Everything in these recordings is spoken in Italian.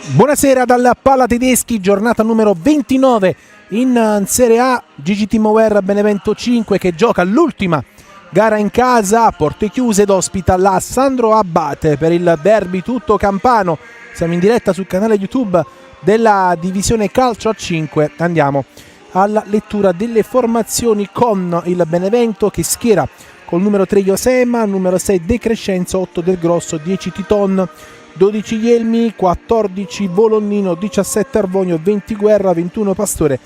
Buonasera dalla Pala Tedeschi, giornata numero 29 in Serie A. GGT Mover Benevento 5 che gioca l'ultima gara in casa a porte chiuse ed ospita la Sandro Abate per il derby tutto campano. Siamo in diretta sul canale YouTube della divisione calcio a 5. Andiamo alla lettura delle formazioni con il Benevento che schiera col numero 3 Iosema, numero 6 De Crescenzo, 8 Del Grosso, 10 Titon, 12 Ielmi, 14 Volonnino, 17 Arvonio, 20 Guerra, 21 Pastore,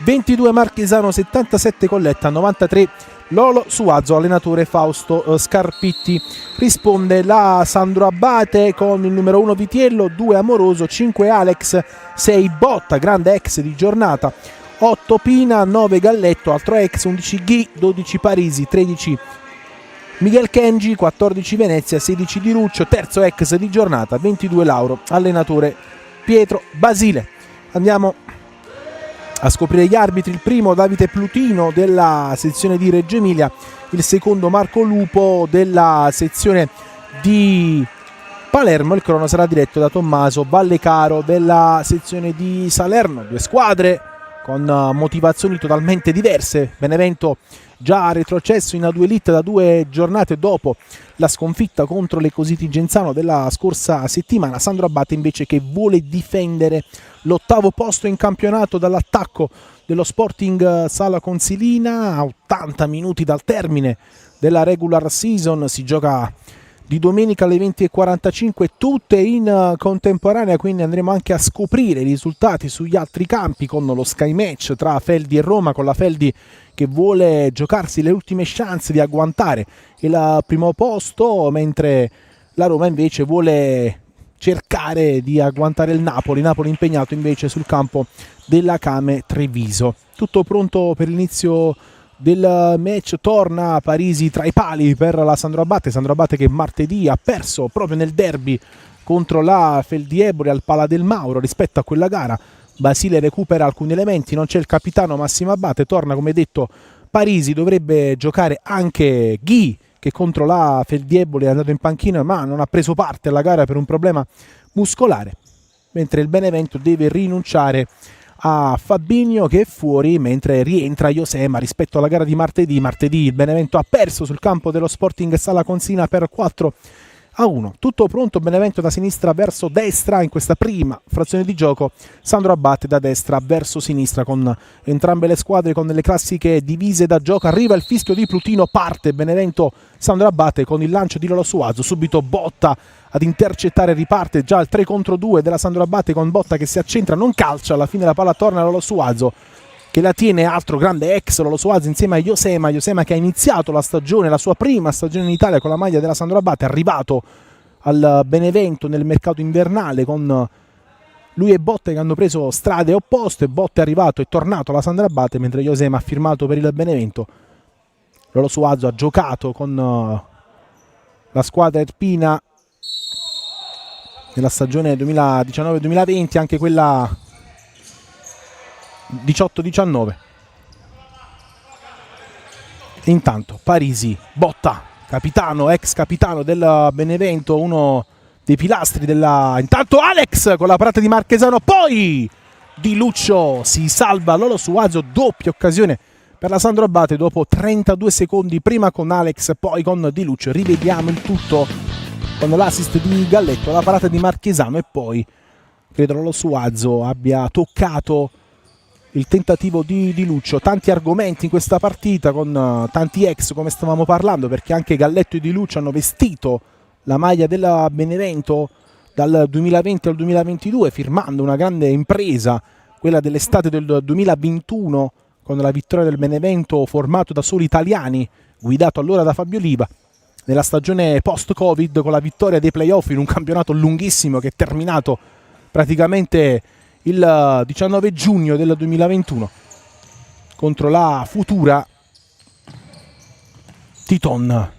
22 Marchesano, 77 Colletta, 93 Lolo Suazo, allenatore Fausto Scarpitti. Risponde la Sandro Abate con il numero 1 Vitiello, 2 Amoroso, 5 Alex, 6 Botta, grande ex di giornata, 8 Pina, 9 Galletto, altro ex, 11 Ghi, 12 Parisi, 13 Miguel Kenji, 14 Venezia, 16 Di Ruccio, terzo ex di giornata, 22 Lauro, allenatore Pietro Basile. Andiamo a scoprire gli arbitri: il primo Davide Plutino della sezione di Reggio Emilia, il secondo Marco Lupo della sezione di Palermo. Il crono sarà diretto da Tommaso Vallecaro della sezione di Salerno. Due squadre con motivazioni totalmente diverse. Benevento già retrocesso in A2 Elite da 2 giornate dopo la sconfitta contro le Cositi Genzano della scorsa settimana. Sandro Abate invece che vuole difendere l'8° posto in campionato dall'attacco dello Sporting Sala Consilina. A 80 minuti dal termine della regular season si gioca di domenica alle 20:45, tutte in contemporanea, quindi andremo anche a scoprire i risultati sugli altri campi con lo Sky Match tra Feldi e Roma, con la Feldi che vuole giocarsi le ultime chance di agguantare il primo posto, mentre la Roma invece vuole cercare di agguantare il Napoli impegnato invece sul campo della Came Treviso. Tutto pronto per l'inizio del match. Torna Parisi tra i pali per la Sandro Abate che martedì ha perso proprio nel derby contro la Feldiebole al Pala del Mauro. Rispetto a quella gara Basile recupera alcuni elementi, non c'è il capitano Massimo Abate, torna come detto Parisi, dovrebbe giocare anche Ghi che contro la Feldiebole è andato in panchina ma non ha preso parte alla gara per un problema muscolare, mentre il Benevento deve rinunciare a Fabinho che è fuori, mentre rientra Iosema. Rispetto alla gara di martedì il Benevento ha perso sul campo dello Sporting Sala Consina per 4-1. Tutto pronto, Benevento da sinistra verso destra in questa prima frazione di gioco, Sandro Abate da destra verso sinistra con entrambe le squadre con le classiche divise da gioco. Arriva il fischio di Plutino, parte Benevento Sandro Abate con il lancio di Lolo Suazo, subito Botta ad intercettare, riparte già il 3 contro 2 della Sandro Abate con Botta che si accentra, non calcia, alla fine la palla torna a Lolo Suazo che la tiene, altro grande ex Lolo Suazo insieme a Iosema che ha iniziato la stagione, la sua prima stagione in Italia con la maglia della Sandro Abate, arrivato al Benevento nel mercato invernale con lui e Botta che hanno preso strade opposte. Botta è arrivato e tornato alla Sandro Abate, mentre Iosema ha firmato per il Benevento. Lolo Suazo ha giocato con la squadra erpina nella stagione 2019-2020, anche quella 18-19. Intanto Parisi, Botta, capitano, ex capitano del Benevento, uno dei pilastri della... Intanto Alex con la parata di Marchesano, poi Di Luccio si salva Lolo Suazo, doppia occasione per la Sandro Abate dopo 32 secondi, prima con Alex poi con Di Luccio. Rivediamo il tutto con l'assist di Galletto, la parata di Marchesano e poi credo Lolo Suazo abbia toccato il tentativo di Luccio. Tanti argomenti in questa partita con tanti ex come stavamo parlando, perché anche Galletto e Di Luccio hanno vestito la maglia della Benevento dal 2020 al 2022 firmando una grande impresa, quella dell'estate del 2021 con la vittoria del Benevento formato da soli italiani, guidato allora da Fabio Liva, nella stagione post-Covid con la vittoria dei playoff in un campionato lunghissimo che è terminato praticamente il 19 giugno del 2021 contro la Futura Titon.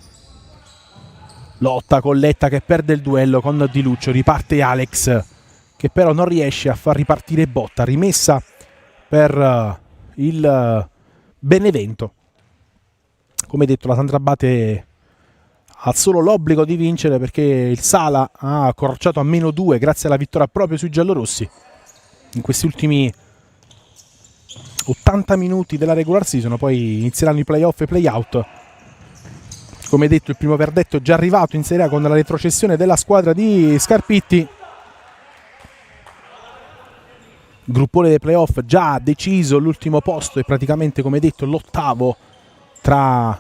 Lotta Colletta che perde il duello con Di Luccio, riparte Alex che però non riesce a far ripartire Botta, rimessa per il Benevento. Come detto, la Sandrabate ha solo l'obbligo di vincere perché il Sala ha accorciato a -2 grazie alla vittoria proprio sui giallorossi in questi ultimi 80 minuti della regular season. Poi inizieranno i playoff e playout. Come detto, il primo verdetto è già arrivato in Serie A con la retrocessione della squadra di Scarpitti. Gruppone dei playoff già deciso, l'ultimo posto è praticamente, come detto, l'8º tra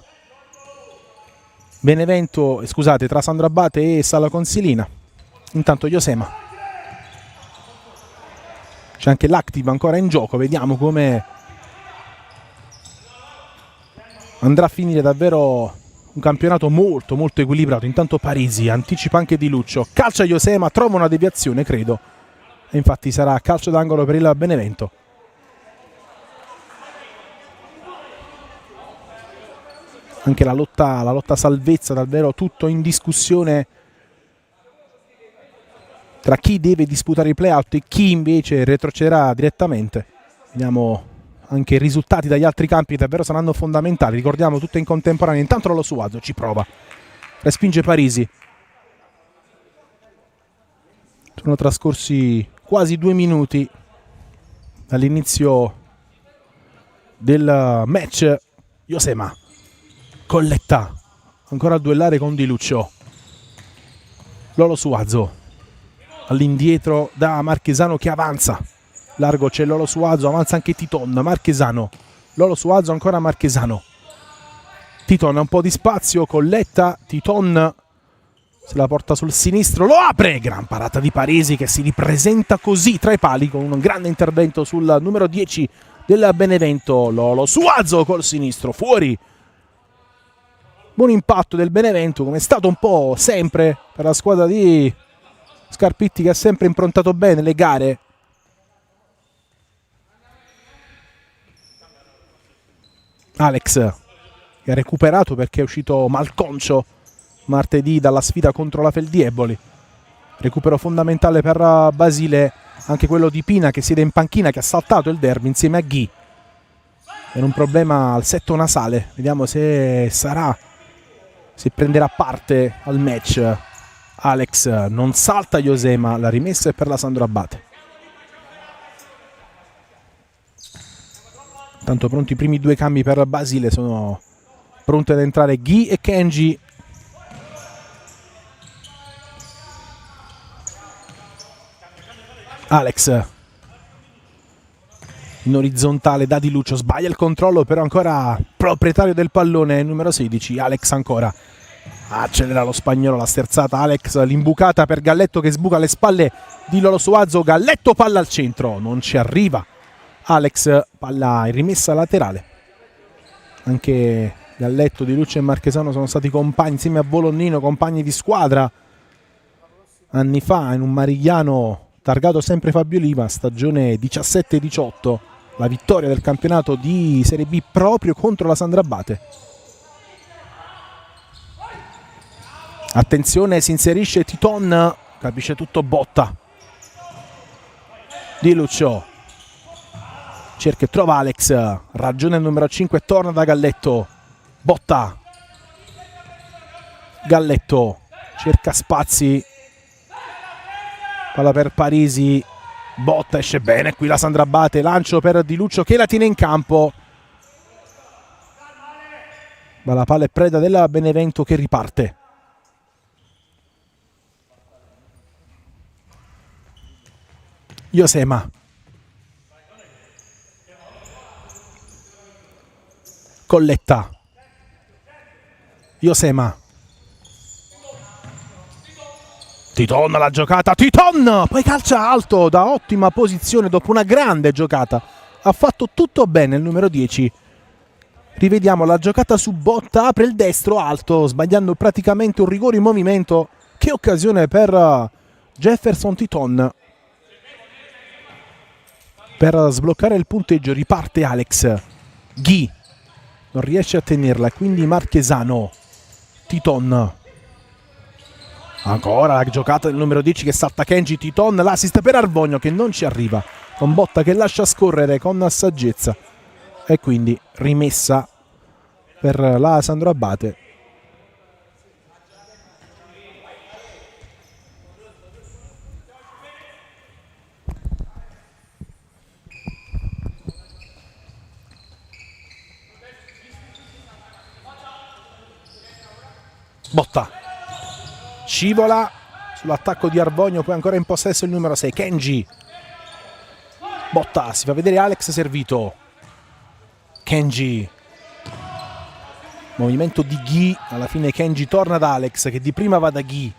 Benevento, tra Sandrabate e Sala Consilina. Intanto Iosema, c'è anche l'Active ancora in gioco, vediamo come andrà a finire. Davvero un campionato molto molto equilibrato. Intanto Parisi anticipa anche Di Luccio, calcia Iosema, trova una deviazione credo e infatti sarà calcio d'angolo per il Benevento. Anche la lotta salvezza, davvero tutto in discussione tra chi deve disputare i playout e chi invece retrocederà direttamente. Vediamo anche i risultati dagli altri campi che davvero saranno fondamentali. Ricordiamo tutto in contemporanea. Intanto Lolo Suazo ci prova, respinge Parisi. Sono trascorsi quasi 2 minuti dall'inizio del match. Iosema, Colletta, ancora a duellare con Di Luccio. Lolo Suazo all'indietro da Marchesano che avanza. Largo c'è Lolo Suazo, avanza anche Titon. Marchesano, Lolo Suazo, ancora Marchesano. Titon ha un po' di spazio, Colletta, Titon se la porta sul sinistro, lo apre, gran parata di Parisi che si ripresenta così tra i pali con un grande intervento sul numero 10 del Benevento. Lolo Suazo col sinistro, fuori. Buon impatto del Benevento, come è stato un po' sempre per la squadra di Scarpitti, che ha sempre improntato bene le gare. Alex che ha recuperato perché è uscito malconcio martedì dalla sfida contro la Feldieboli. Recupero fondamentale per Basile, anche quello di Pina che siede in panchina, che ha saltato il derby insieme a Ghi per un problema al setto nasale. Vediamo se prenderà parte al match. Alex non salta Iosema, la rimessa è per la Sandrabate. Tanto pronti i primi 2 cambi per Basile, sono pronti ad entrare Ghi e Kenji. Alex in orizzontale da Di Luccio, sbaglia il controllo, però ancora proprietario del pallone numero 16. Alex ancora accelera lo spagnolo, la sterzata Alex, l'imbucata per Galletto che sbuca alle spalle di Lolo Suazo. Galletto, palla al centro, non ci arriva Alex, palla in rimessa laterale. Anche Galletto, Di Luccio e Marchesano sono stati compagni insieme a Bolognino, compagni di squadra anni fa in un Marigliano targato sempre Fabio Oliva, stagione 17-18, la vittoria del campionato di Serie B proprio contro la Sandrabate. Attenzione, si inserisce Titon, capisce tutto Botta. Di Luccio cerca e trova Alex, ragione il numero 5, torna da Galletto. Botta, Galletto cerca spazi, palla per Parisi, Botta esce bene qui la Sandrabate, lancio per Di Luccio che la tiene in campo, ma la palla è preda della Benevento che riparte. Iosema, Colletta, Iosema, Titon, la giocata, Titon, poi calcia alto da ottima posizione dopo una grande giocata, ha fatto tutto bene il numero 10. Rivediamo la giocata su Botta, apre il destro alto sbagliando praticamente un rigore in movimento. Che occasione per Jefferson Titon per sbloccare il punteggio. Riparte Alex, Ghi non riesce a tenerla, quindi Marchesano. Titon, ancora la giocata del numero 10 che salta Kenji. Titon, l'assist per Arvogno che non ci arriva con Botta che lascia scorrere con saggezza, e quindi rimessa per la Sandro Abate. Botta scivola sull'attacco di Arvogno, poi ancora in possesso il numero 6 Kenji. Botta si fa vedere Alex servito. Kenji, movimento di Ghi, alla fine Kenji torna ad Alex che di prima va da Ghi,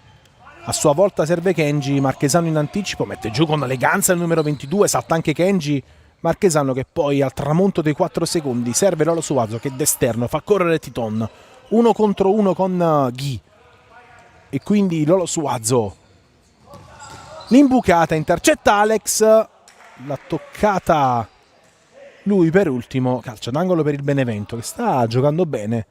a sua volta serve Kenji, Marchesano in anticipo, mette giù con eleganza il numero 22, salta anche Kenji, Marchesano che poi al tramonto dei 4 secondi serve Lolo Suazo che d'esterno fa correre Titon, 1 contro 1 con Ghi, e quindi Lolo Suazo, l'imbucata intercetta Alex, l'ha toccata lui per ultimo, calcio d'angolo per il Benevento che sta giocando bene.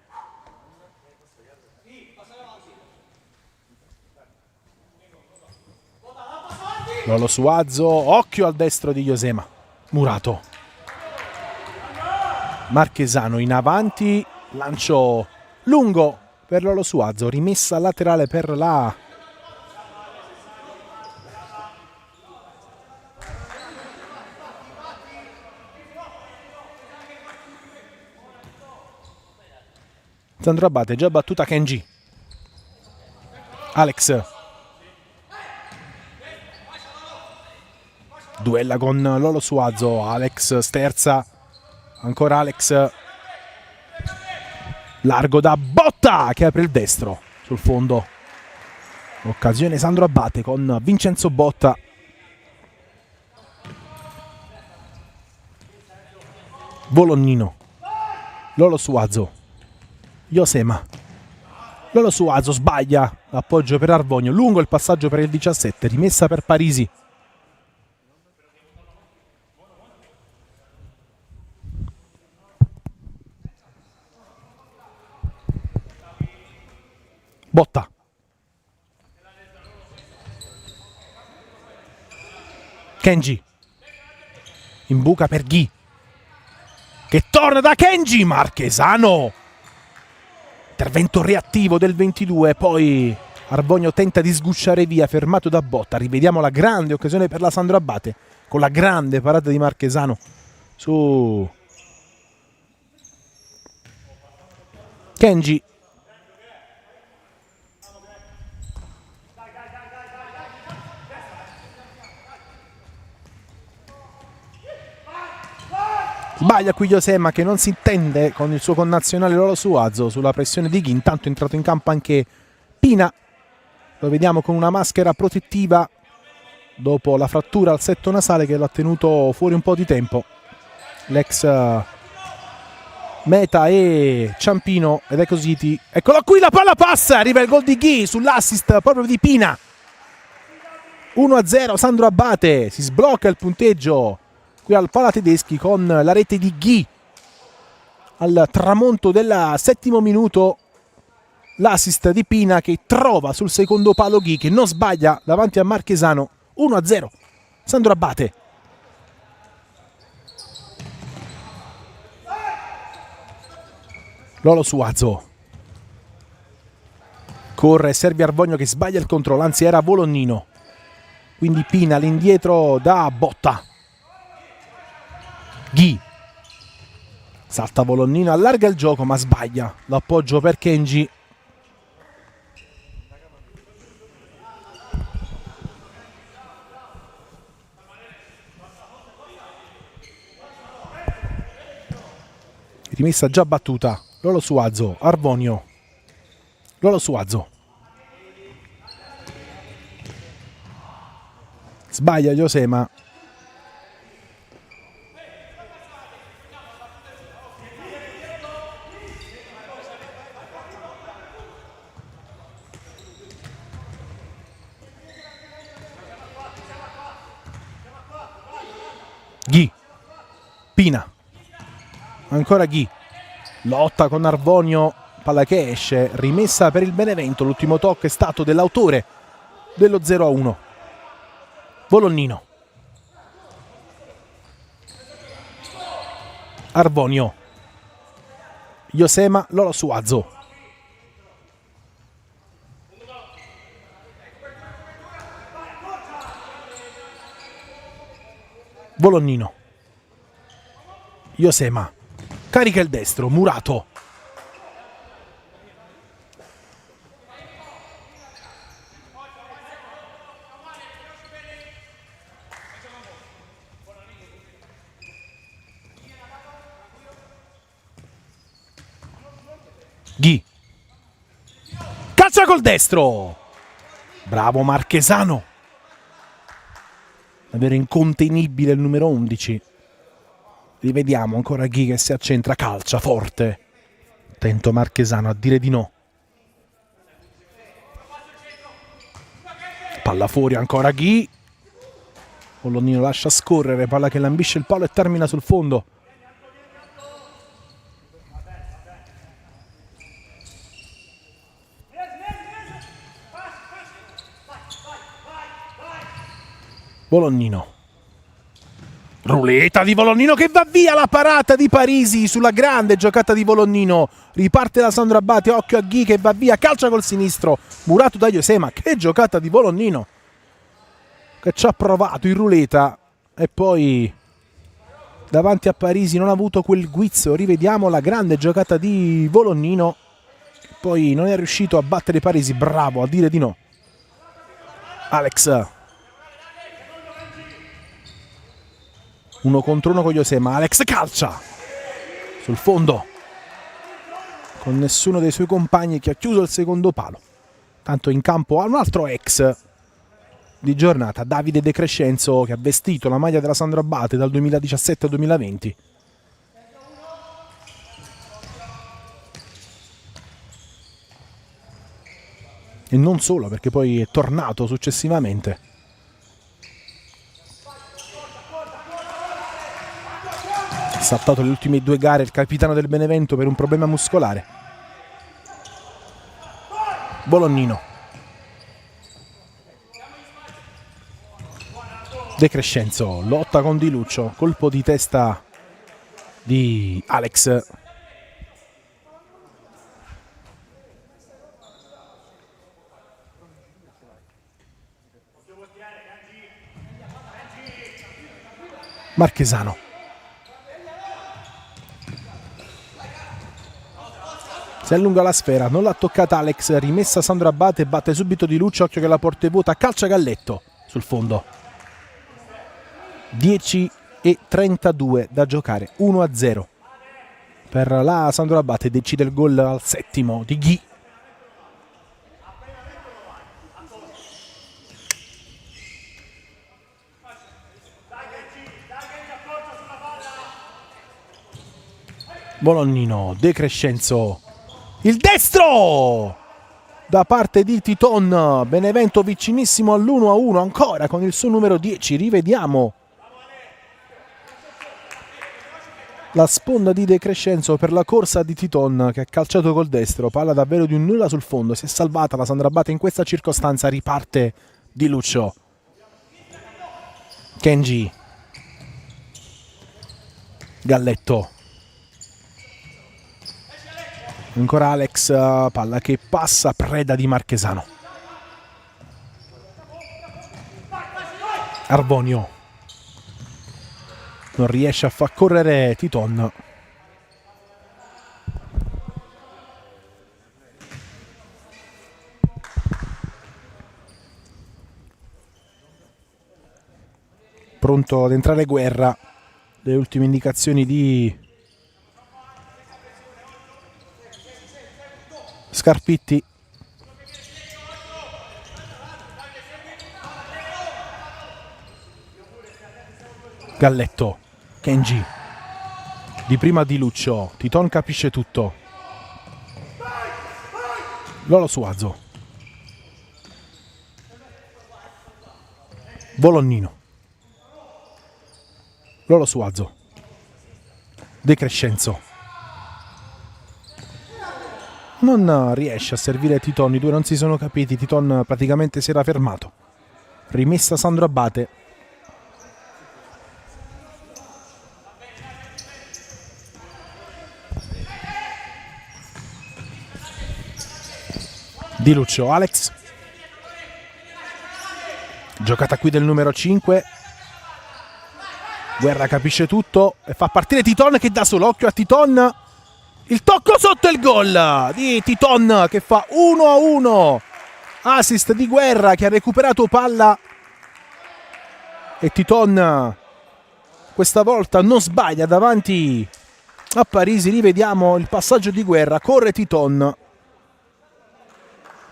Lolo Suazo, occhio al destro di Josema. Murato. Marchesano in avanti, lancio lungo per Lolo Suazo, rimessa laterale per la Sandro Abate, già battuta Kenji. Alex duella con Lolo Suazo, Alex sterza, ancora Alex, largo da Botta che apre il destro sul fondo, occasione Sandro Abate con Vincenzo Botta. Volonnino, Lolo Suazo, Josema, Lolo Suazo sbaglia, l'appoggio per Arvogno, lungo il passaggio per il 17, rimessa per Parisi. Botta. Kenji. In buca per Ghi. Che torna da Kenji. Marchesano. Intervento reattivo del 22. Poi Arvogno tenta di sgusciare via, fermato da Botta. Rivediamo la grande occasione per la Sandro Abate, con la grande parata di Marchesano su Kenji. Sbaglia qui Josema che non si intende con il suo connazionale Lolo Suazo sulla pressione di Ghi. Intanto è entrato in campo anche Pina, lo vediamo con una maschera protettiva dopo la frattura al setto nasale che l'ha tenuto fuori un po' di tempo, l'ex Meta e Ciampino ed Ecositi. Eccolo qui, la palla passa, arriva il gol di Ghi sull'assist proprio di Pina. 1-0 Sandro Abate, si sblocca il punteggio qui al Pala Tedeschi con la rete di Ghi al tramonto del 7° minuto, l'assist di Pina che trova sul secondo palo Ghi che non sbaglia davanti a Marchesano. 1-0 Sandro Abate. Lolo Suazo corre, serve Arvogno che sbaglia il controllo, anzi era Volonnino, quindi Pina all'indietro da Botta. Ghi salta Volonnino, allarga il gioco ma sbaglia l'appoggio per Kenji. Rimessa già battuta Lolo Suazo, Arvogno, Lolo Suazo sbaglia Josema. Ghi, Pina, ancora Ghi, lotta con Arvogno, palla che esce, rimessa per il Benevento, l'ultimo tocco è stato dell'autore dello 0-1, Volonnino. Arbonio, Josema, Lolo Suazo, Volonnino, Josema, carica il destro, Murato, Ghi, calcia col destro, bravo Marchesano, davvero incontenibile il numero 11. Rivediamo ancora Ghi che si accentra, calcia forte, attento Marchesano a dire di no, palla fuori ancora Ghi, Volonnino lascia scorrere, palla che lambisce il palo e termina sul fondo. Volonnino, ruleta di Volonnino che va via, la parata di Parisi sulla grande giocata di Volonnino, riparte la Sandro Abbate, occhio a Ghi che va via, calcia col sinistro, murato da Josema, che giocata di Volonnino che ci ha provato in ruleta e poi davanti a Parisi non ha avuto quel guizzo. Rivediamo la grande giocata di Volonnino, poi non è riuscito a battere Parisi, bravo a dire di no Alex. 1 contro 1 con Josema, Alex calcia sul fondo con nessuno dei suoi compagni che ha chiuso il secondo palo. Tanto in campo ha un altro ex di giornata, Davide De Crescenzo, che ha vestito la maglia della Sandro Abbate dal 2017 al 2020. E non solo, perché poi è tornato successivamente. Saltato le ultime 2 gare il capitano del Benevento per un problema muscolare. Volonnino, De Crescenzo lotta con Di Luccio, colpo di testa di Alex. Marchesano, si allunga la sfera, non l'ha toccata Alex, rimessa Sandro Abbate, batte subito Di Luccio, occhio che la porta è vuota, calcia Galletto sul fondo. 10:32 da giocare, 1-0 per la Sandro Abbate, decide il gol al 7° di Ghi. Volonnino, De Crescenzo, il destro da parte di Titon, Benevento vicinissimo all'1-1 ancora con il suo numero 10. Rivediamo la sponda di De Crescenzo per la corsa di Titon che ha calciato col destro, palla davvero di un nulla sul fondo, si è salvata la Sandro Abbate in questa circostanza, riparte Di Luccio, Kenji, Galletto, ancora Alex, palla che passa, preda di Marchesano. Arbonio non riesce a far correre Titon. Pronto ad entrare Guerra, le ultime indicazioni di Scarpitti. Galletto, Kenji, di prima Di Luccio, Titon capisce tutto. Lolo Suazo, Volonnino, Lolo Suazo, De Crescenzo. Non riesce a servire Titon, i due non si sono capiti, Titon praticamente si era fermato. Rimessa Sandro Abbate. Di Lucio, Alex. Giocata qui del numero 5. Guerra capisce tutto e fa partire Titon che dà solo occhio a Titon. Il tocco sotto il gol di Titon che fa 1-1. Assist di Guerra che ha recuperato palla. E Titon questa volta non sbaglia davanti a Parisi. Rivediamo il passaggio di Guerra. Corre Titon.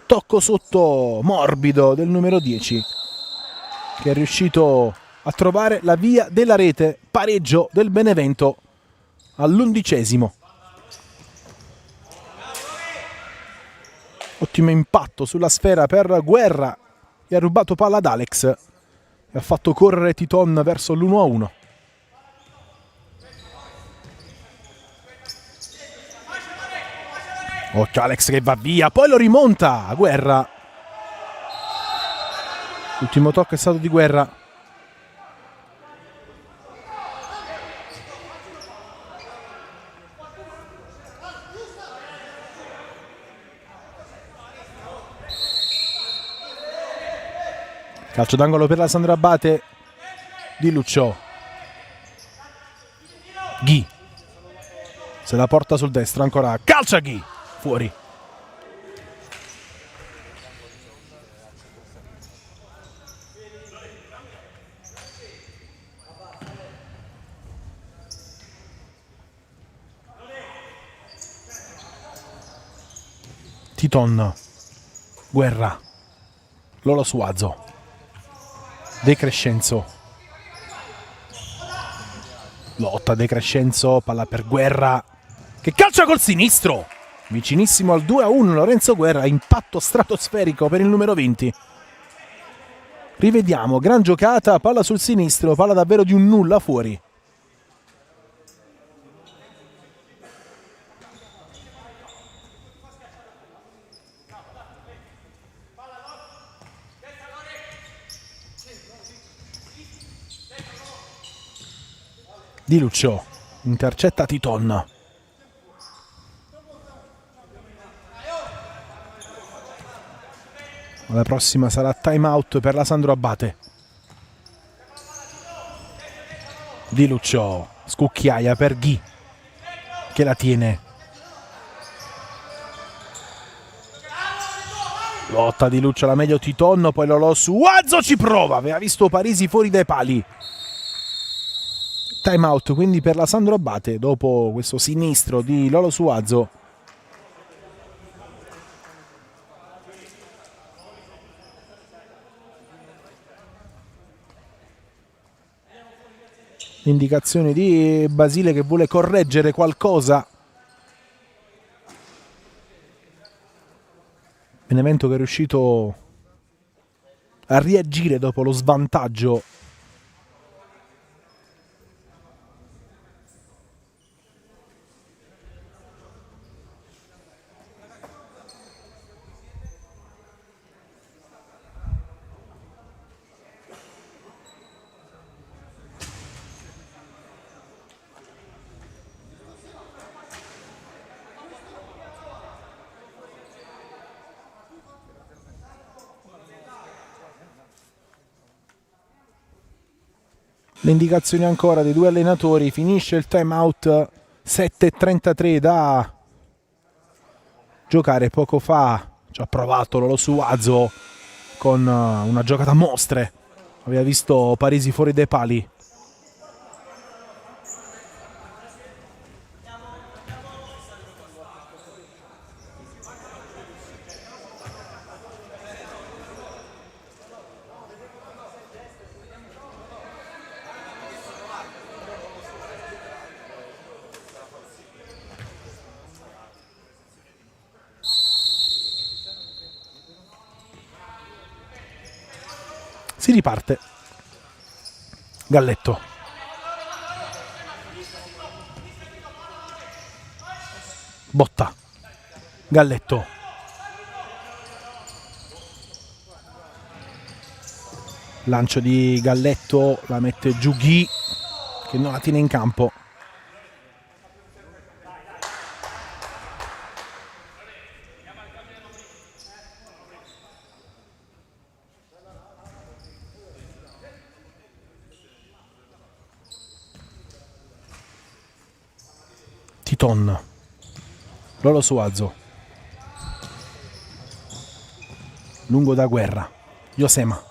Tocco sotto morbido del numero 10 che è riuscito a trovare la via della rete. Pareggio del Benevento all'11°. Ottimo impatto sulla sfera per Guerra che ha rubato palla ad Alex e ha fatto correre Titon verso l'1-1. Occhio Alex che va via, poi lo rimonta Guerra. L'ultimo tocco è stato di Guerra. Calcio d'angolo per la Sandro Abate. Di Lucio. Ghi. Se la porta sul destro ancora. Calcia Ghi. Fuori. Titon. Guerra. Lolo Suazo. De Crescenzo. Lotta De Crescenzo, palla per Guerra che calcia col sinistro. Vicinissimo al 2-1 Lorenzo Guerra, impatto stratosferico per il numero 20. Rivediamo, gran giocata, palla sul sinistro, palla davvero di un nulla fuori. Di Lucio intercetta Titon. La prossima sarà time out per la Sandro Abate. Di Lucio, scucchiaia per Ghi che la tiene. Lotta di Lucio, la meglio Titon, poi Lolo Suazo ci prova, aveva visto Parisi fuori dai pali. Time out quindi per la Sandro Abate dopo questo sinistro di Lolo Suazo. Indicazione di Basile che vuole correggere qualcosa. Benevento che è riuscito a reagire dopo lo svantaggio. Le indicazioni ancora dei due allenatori, finisce il time out, 7:33 da giocare. Poco fa ci ha provato Lolo Suazo con una giocata a mostre, aveva visto Parisi fuori dai pali. Si riparte. Galletto. Botta. Galletto. Lancio di Galletto, la mette giù Ghi che non la tiene in campo. Titon, Lolo Suazo, lungo da Guerra, Josema,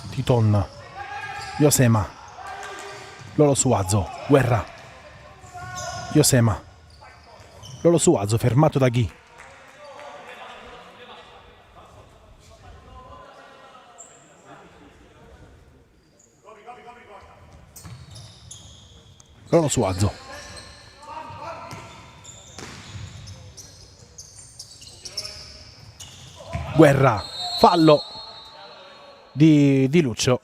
Titon, Josema, Lolo Suazo, Guerra, Josema, Lolo Suazo fermato da Ghi. Lolo Suazo, Guerra, fallo di Lucio.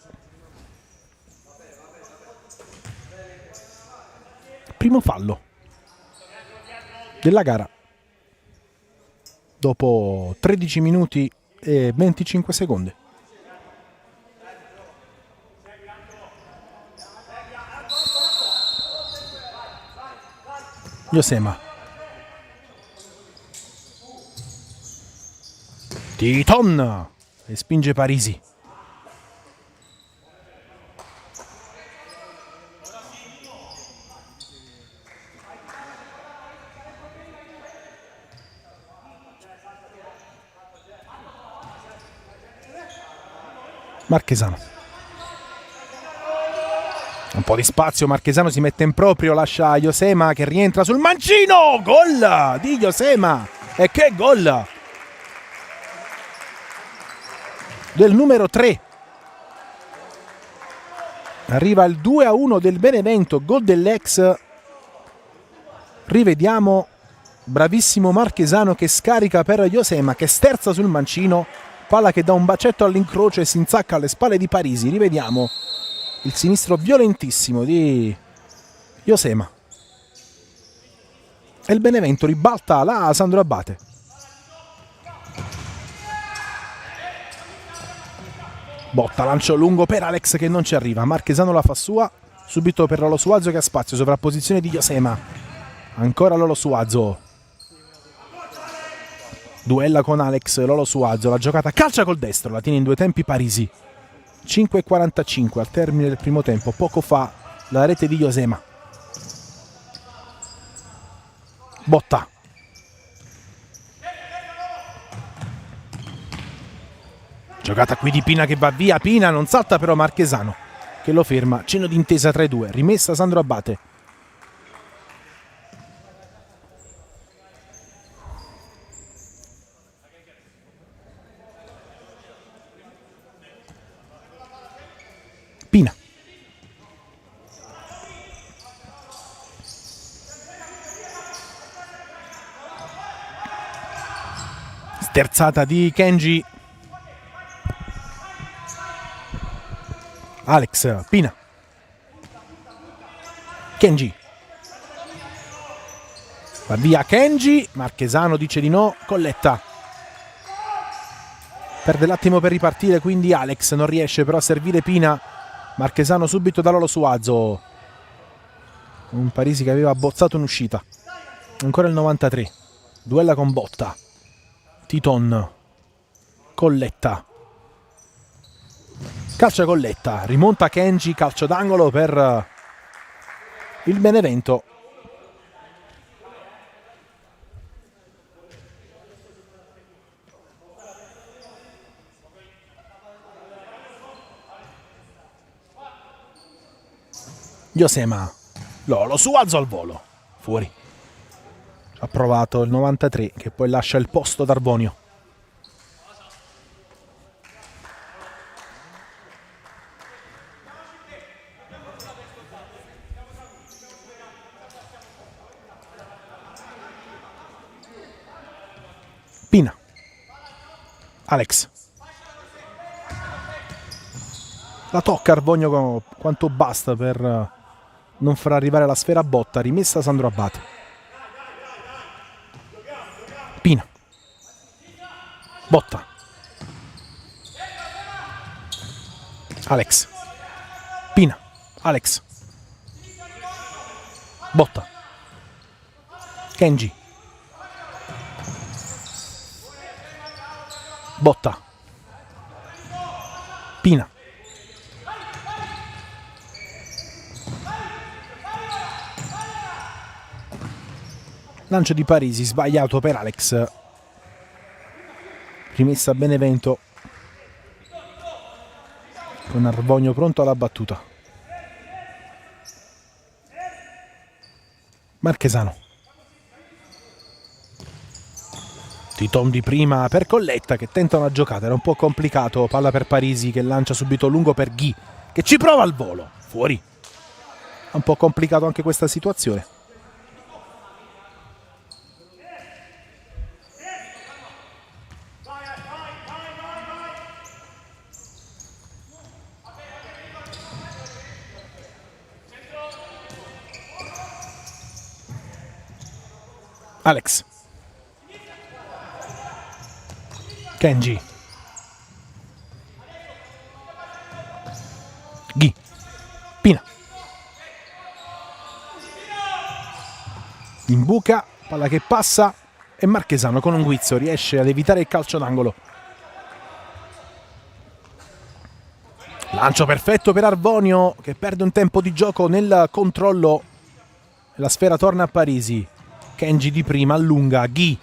Primo fallo della gara dopo 13 minuti e 25 secondi. Josema, Titon e spinge Parisi. Marchesano, un po' di spazio, Marchesano si mette in proprio, lascia Josema che rientra sul mancino, gol di Josema, e che gol del numero 3. Arriva il 2-1 del Benevento, gol dell'ex. Rivediamo, bravissimo Marchesano che scarica per Josema che sterza sul mancino, palla che dà un bacetto all'incrocio e si insacca alle spalle di Parisi. Rivediamo il sinistro violentissimo di Josema. E il Benevento ribalta la Sandro Abate. Botta, lancio lungo per Alex che non ci arriva. Marchesano la fa sua, subito per Lolo Suazo che ha spazio, sovrapposizione di Josema. Ancora Lolo Suazo. Duella con Alex, Lolo Suazo, la giocata calcia col destro, la tiene in due tempi Parisi. 5:45 al termine del primo tempo, poco fa la rete di Josema. Botta. Giocata qui di Pina che va via, Pina non salta però Marchesano che lo ferma, cenno d'intesa tra i due, rimessa Sandro Abate. Pina. Sterzata di Kenji. Alex, Pina. Kenji. Va via Kenji, Marchesano dice di no, Colletta. Perde l'attimo per ripartire, quindi Alex non riesce però a servire Pina. Marchesano subito da Lolo Suazo. Un Parisi che aveva abbozzato un'uscita. Ancora il 93. Duella con Botta. Titon. Colletta. Calcia Colletta. Rimonta Kenji. Calcio d'angolo per il Benevento. Josema, Lolo Suazo al volo, fuori. Ha provato il 93 che poi lascia il posto ad Arbonio. Pina. Alex. La tocca Arbonio quanto basta per non far arrivare la sfera a Botta, rimessa Sandro Abate. Pina. Botta. Alex. Pina. Alex. Botta. Kenji. Botta. Pina. Lancio di Parisi sbagliato per Alex. Rimessa Benevento con Arvogno pronto alla battuta. Marchesano. Titon di prima per Colletta che tenta una giocata, era un po' complicato, palla per Parisi che lancia subito lungo per Ghi che ci prova al volo, fuori. È un po' complicato anche questa situazione. Alex. Kenji. Ghi. Pina. In buca, palla che passa e Marchesano con un guizzo riesce ad evitare il calcio d'angolo. Lancio perfetto per Arvonio che perde un tempo di gioco nel controllo. La sfera torna a Parisi. Kenji di prima allunga, Ghi.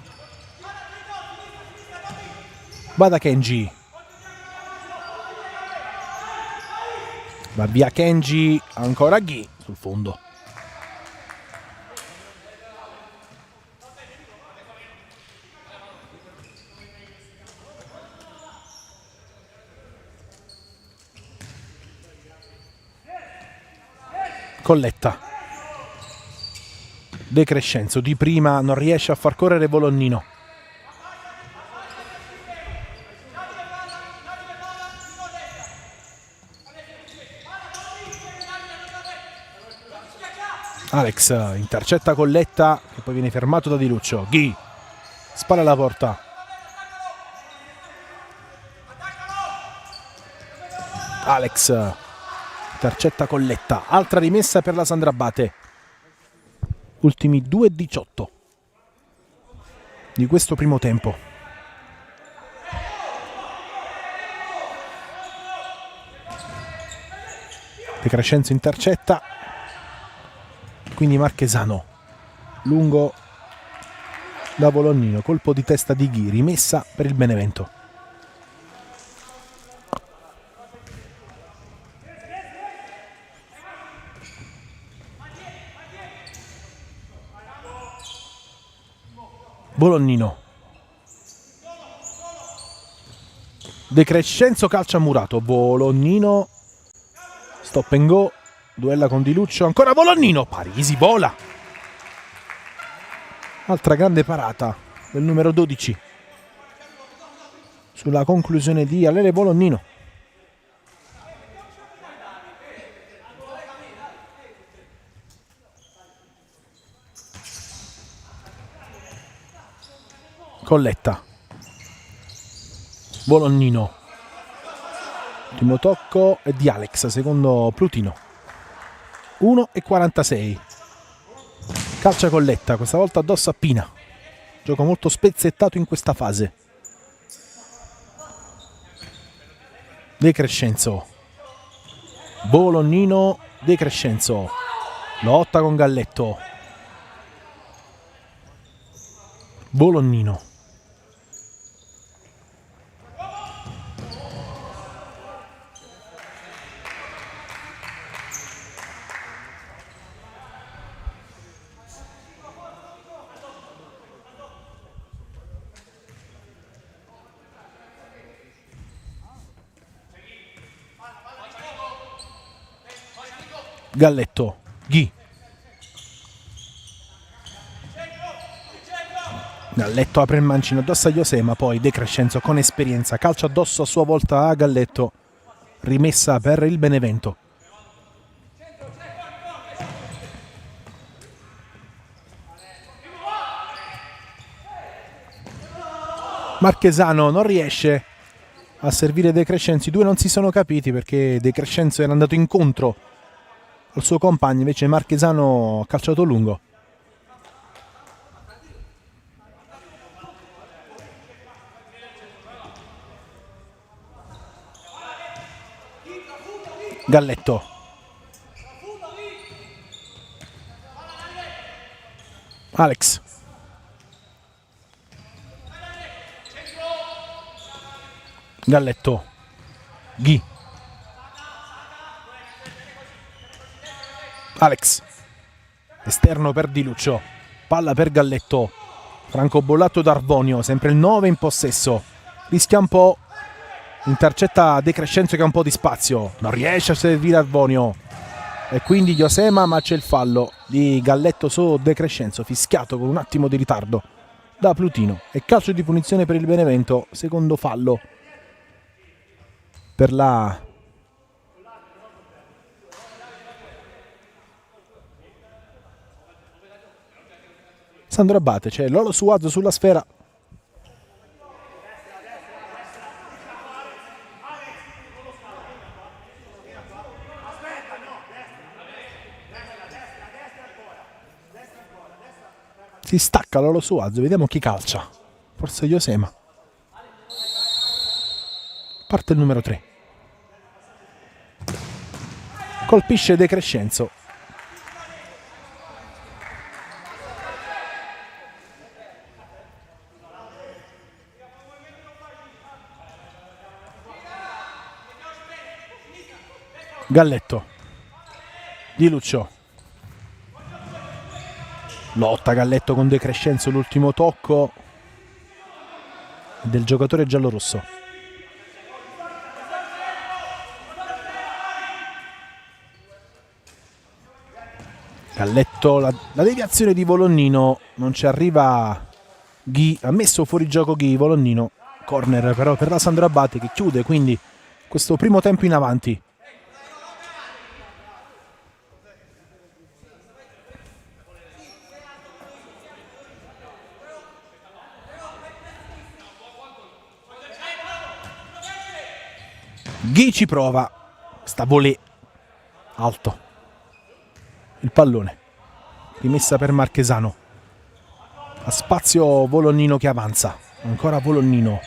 Vada Kenji. Va via Kenji, ancora Ghi sul fondo. Colletta. De Crescenzo di prima non riesce a far correre Volonnino. Alex intercetta Colletta che poi viene fermato da Di Luccio. Ghi spara alla porta. Alex intercetta Colletta, altra rimessa per la Sandrabate. Ultimi 2:18 di questo primo tempo. De Crescenzo intercetta, quindi Marchesano lungo da Volonnino, colpo di testa di Ghi, rimessa per il Benevento. Volonnino. De Crescenzo calcia murato. Volonnino. Stop and go. Duella con Di Luccio. Ancora Volonnino. Parisi vola. Altra grande parata del numero 12. Sulla conclusione di Alele Volonnino. Colletta. Volonnino. Primo tocco è di Alex, secondo Plutino. 1:46. Calcia Colletta, questa volta addosso a Pina. Gioco molto spezzettato in questa fase. De Crescenzo. Volonnino. De Crescenzo. Lotta con Galletto. Volonnino. Galletto. Ghi. Galletto apre il mancino addosso a José, ma poi De Crescenzo con esperienza calcia addosso a sua volta a Galletto. Rimessa per il Benevento. Marchesano non riesce a servire De Crescenzo. I due non si sono capiti perché De Crescenzo era andato incontro al suo compagno, invece Marchesano ha calciato lungo. Galletto. Alex. Galletto, Ghi, Alex, esterno per Di Lucio, palla per Galletto, francobollato da Arvonio, sempre il 9 in possesso, rischia un po', intercetta De Crescenzo che ha un po' di spazio, non riesce a servire Arvonio e quindi Josema, ma c'è il fallo di Galletto su De Crescenzo, fischiato con un attimo di ritardo da Plutino e calcio di punizione per il Benevento, secondo fallo per la Sandro Abate. C'è Lolo Suazo sulla sfera, si stacca Lolo Suazo, vediamo chi calcia, forse Josema, parte il numero 3, colpisce De Crescenzo. Galletto, Di Lucio, lotta Galletto con De Crescenzo, l'ultimo tocco del giocatore giallorosso. Galletto, la deviazione di Volognino, non ci arriva Ghi, ha messo fuori gioco Ghi, Volognino, corner però per la Sandro Abate che chiude quindi questo primo tempo in avanti. Ghi ci prova, sta volée, alto, il pallone, rimessa per Marchesano, a spazio Volognino che avanza, ancora Volognino,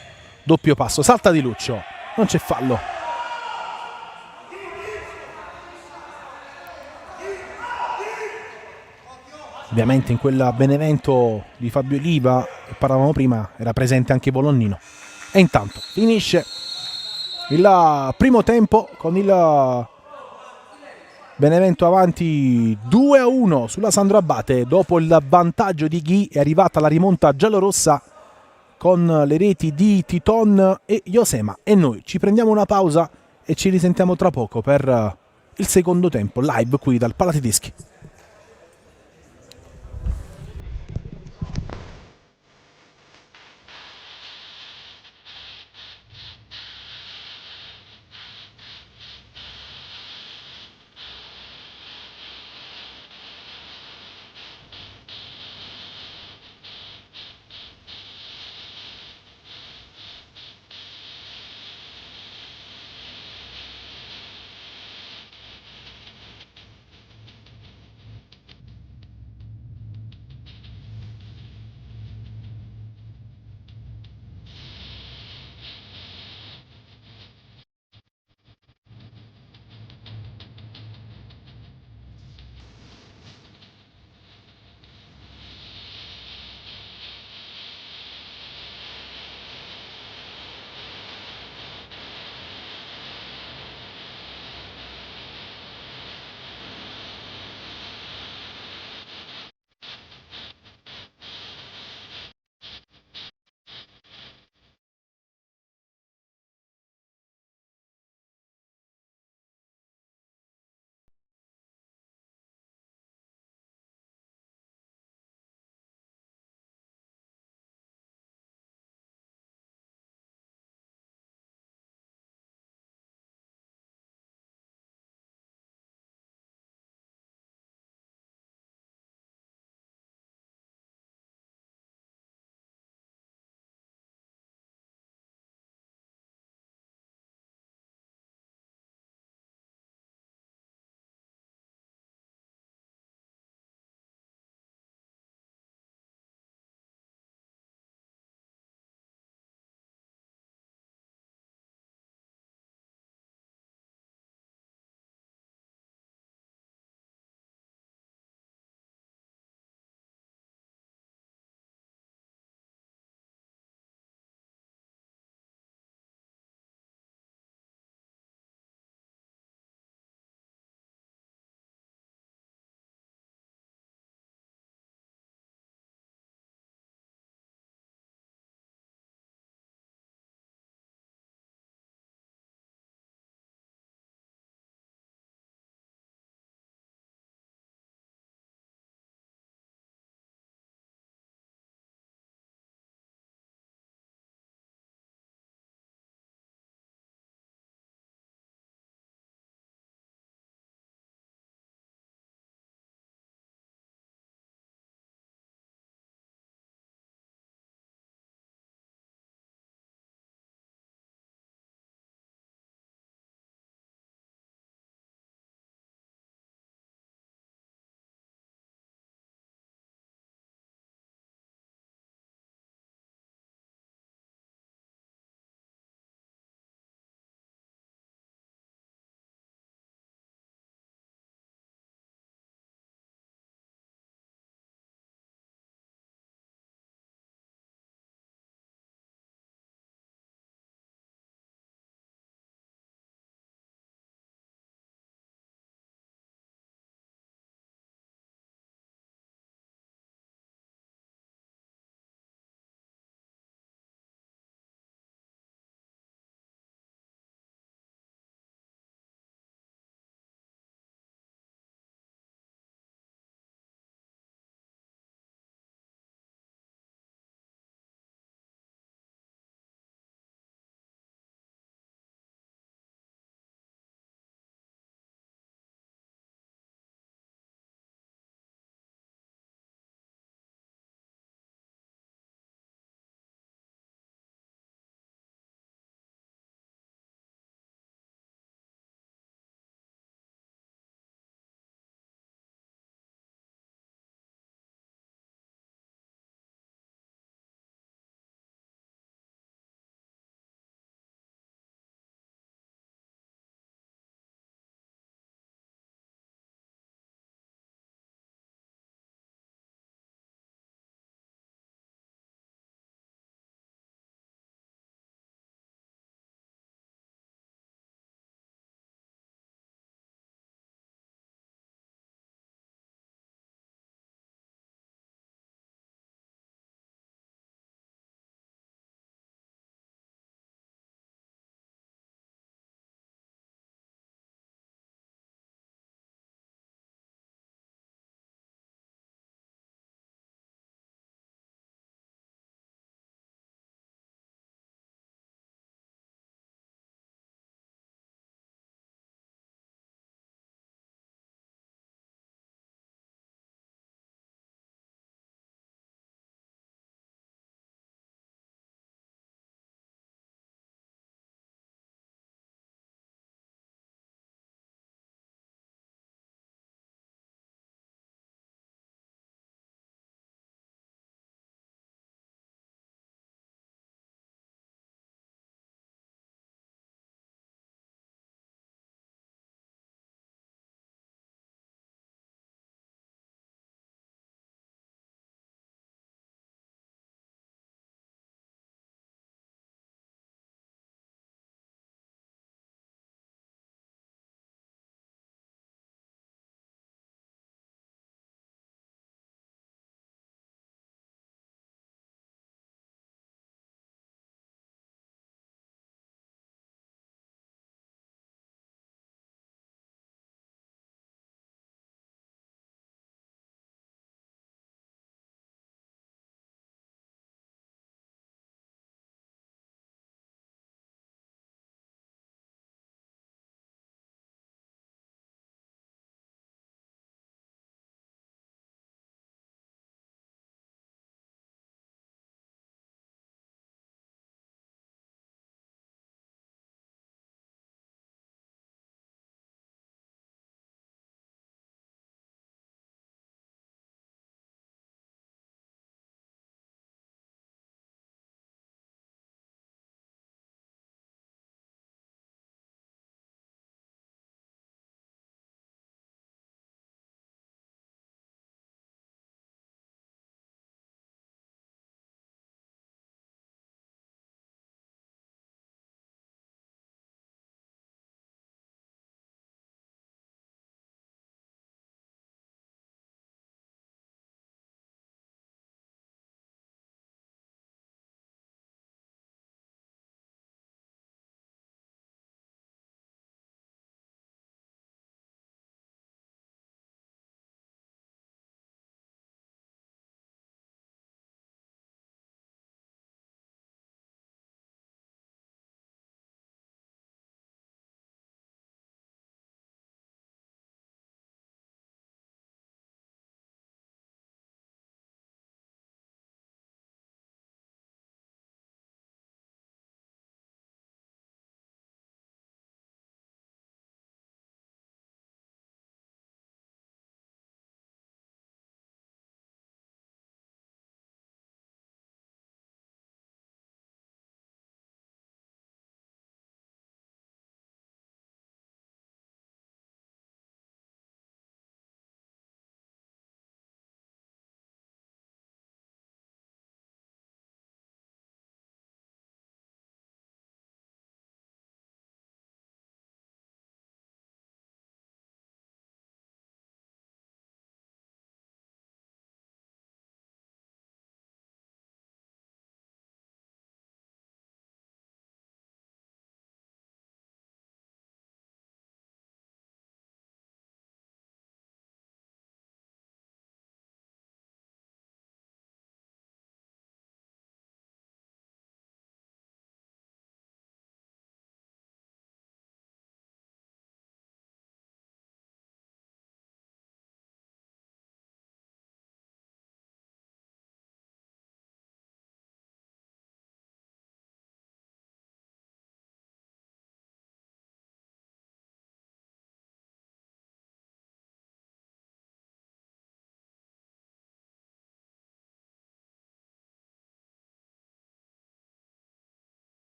doppio passo, salta Di Lucio, non c'è fallo. Ovviamente in quel Benevento di Fabio Oliva che parlavamo prima era presente anche Volognino. E intanto finisce il primo tempo con il Benevento avanti 2-1 sulla Sandro Abate. Dopo il vantaggio di Ghi è arrivata la rimonta giallorossa con le reti di Titon e Josema. E noi ci prendiamo una pausa e ci risentiamo tra poco per il secondo tempo live qui dal Palatedeschi.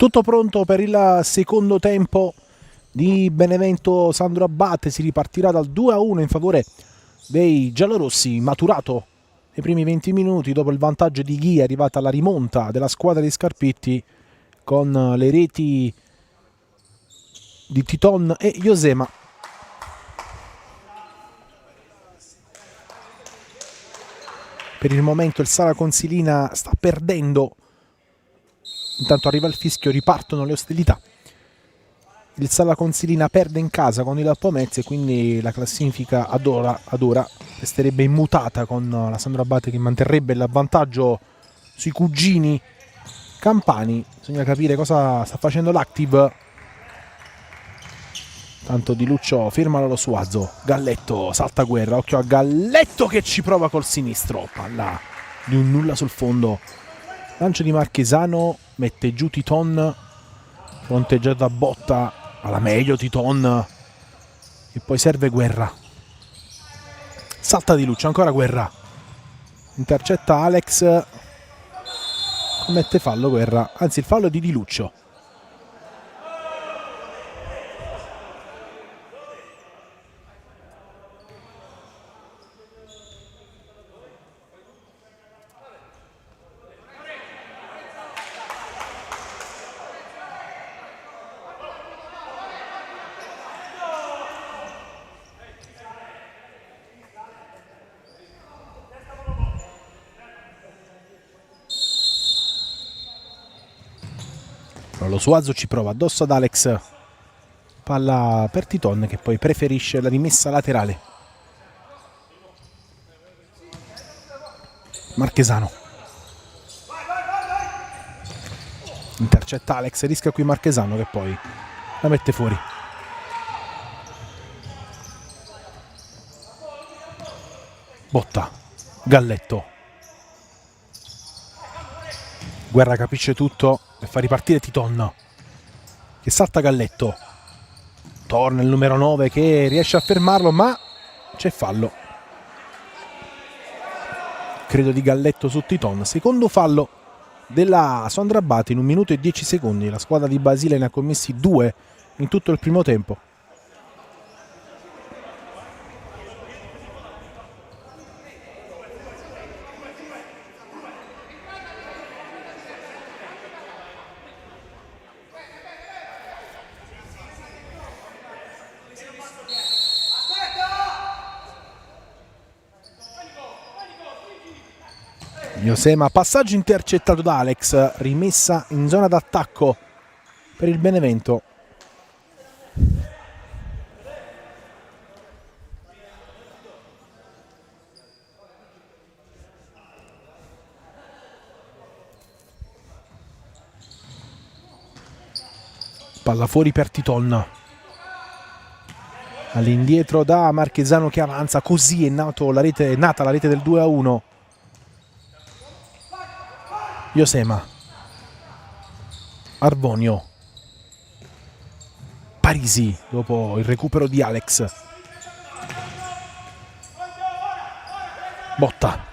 Tutto pronto per il secondo tempo di Benevento Sandro Abate. Si ripartirà dal 2-1 in favore dei giallorossi, maturato nei primi 20 minuti dopo il vantaggio di Ghi. È arrivata la rimonta della squadra di Scarpitti con le reti di Titon e Josema. Per il momento il Sala Consilina sta perdendo. Intanto arriva il fischio, ripartono le ostilità. Il Sala Consilina perde in casa con il Pomezia e quindi la classifica ad ora resterebbe immutata, con la Sandro Abate che manterrebbe l'avvantaggio sui cugini campani. Bisogna capire cosa sta facendo l'Active. Tanto Di Luccio ferma lo Suazo. Galletto salta Guerra, occhio a Galletto che ci prova col sinistro, palla di un nulla sul fondo. Lancio di Marchesano, mette giù Titon, fronteggiato da Botta, alla meglio Titon, e poi serve Guerra. Salta Di Luccio, ancora Guerra, intercetta Alex, commette fallo Guerra, anzi il fallo è di Di Luccio. Lo Suazo ci prova addosso ad Alex, palla per Titon che poi preferisce la rimessa laterale. Marchesano intercetta Alex, rischia qui Marchesano che poi la mette fuori. Botta, Galletto, Guerra capisce tutto e fa ripartire Titon che salta Galletto. Torna il numero 9 che riesce a fermarlo, ma c'è fallo, credo di Galletto su Titon. Secondo fallo della Sandro Abate in 1 minuto e 10 secondi. La squadra di Basile ne ha commessi 2 in tutto il primo tempo. Josema, passaggio intercettato da Alex, rimessa in zona d'attacco per il Benevento. Palla fuori per Titon. All'indietro da Marchesano che avanza, così è nata la rete del 2-1. Josema, Arbonio, Parisi dopo il recupero di Alex. Botta,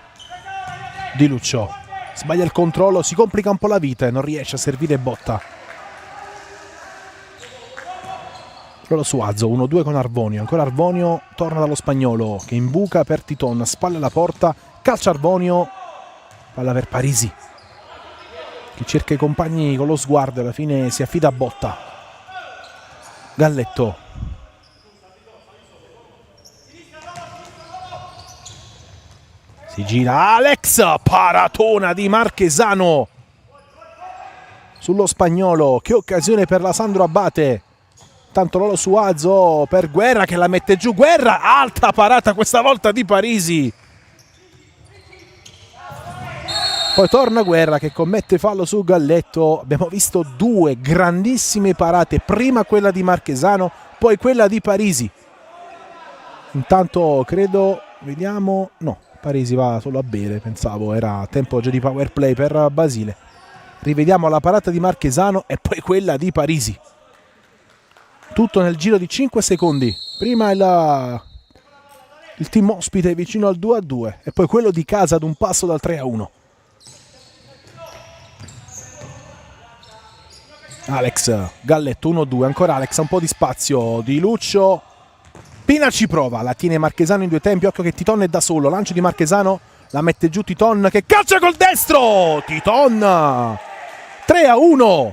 Di Luccio sbaglia il controllo, si complica un po' la vita e non riesce a servire Botta. Lo Suazo, 1-2 con Arbonio, ancora Arbonio, torna dallo spagnolo che imbuca per Titon, spalle alla porta, calcia Arbonio, palla per Parisi che cerca i compagni con lo sguardo e alla fine si affida a Botta. Galletto, si gira Alex, paratona di Marchesano sullo spagnolo. Che occasione per la Sandro Abate. Tanto Lolo Suazo per Guerra che la mette giù. Guerra, alta parata questa volta di Parisi. Poi torna Guerra che commette fallo su Galletto. Abbiamo visto 2 grandissime parate, prima quella di Marchesano, poi quella di Parisi. Intanto credo, vediamo, no, Parisi va solo a bere, pensavo era tempo già di power play per Basile. Rivediamo la parata di Marchesano e poi quella di Parisi. Tutto nel giro di 5 secondi. Prima il team ospite vicino al 2-2 e poi quello di casa ad un passo dal 3-1. Alex, Galletto 1-2, ancora Alex, un po' di spazio di Lucio. Pina ci prova, la tiene Marchesano in due tempi, occhio che Titon è da solo, lancio di Marchesano, la mette giù Titon che calcia col destro! Titon! 3-1!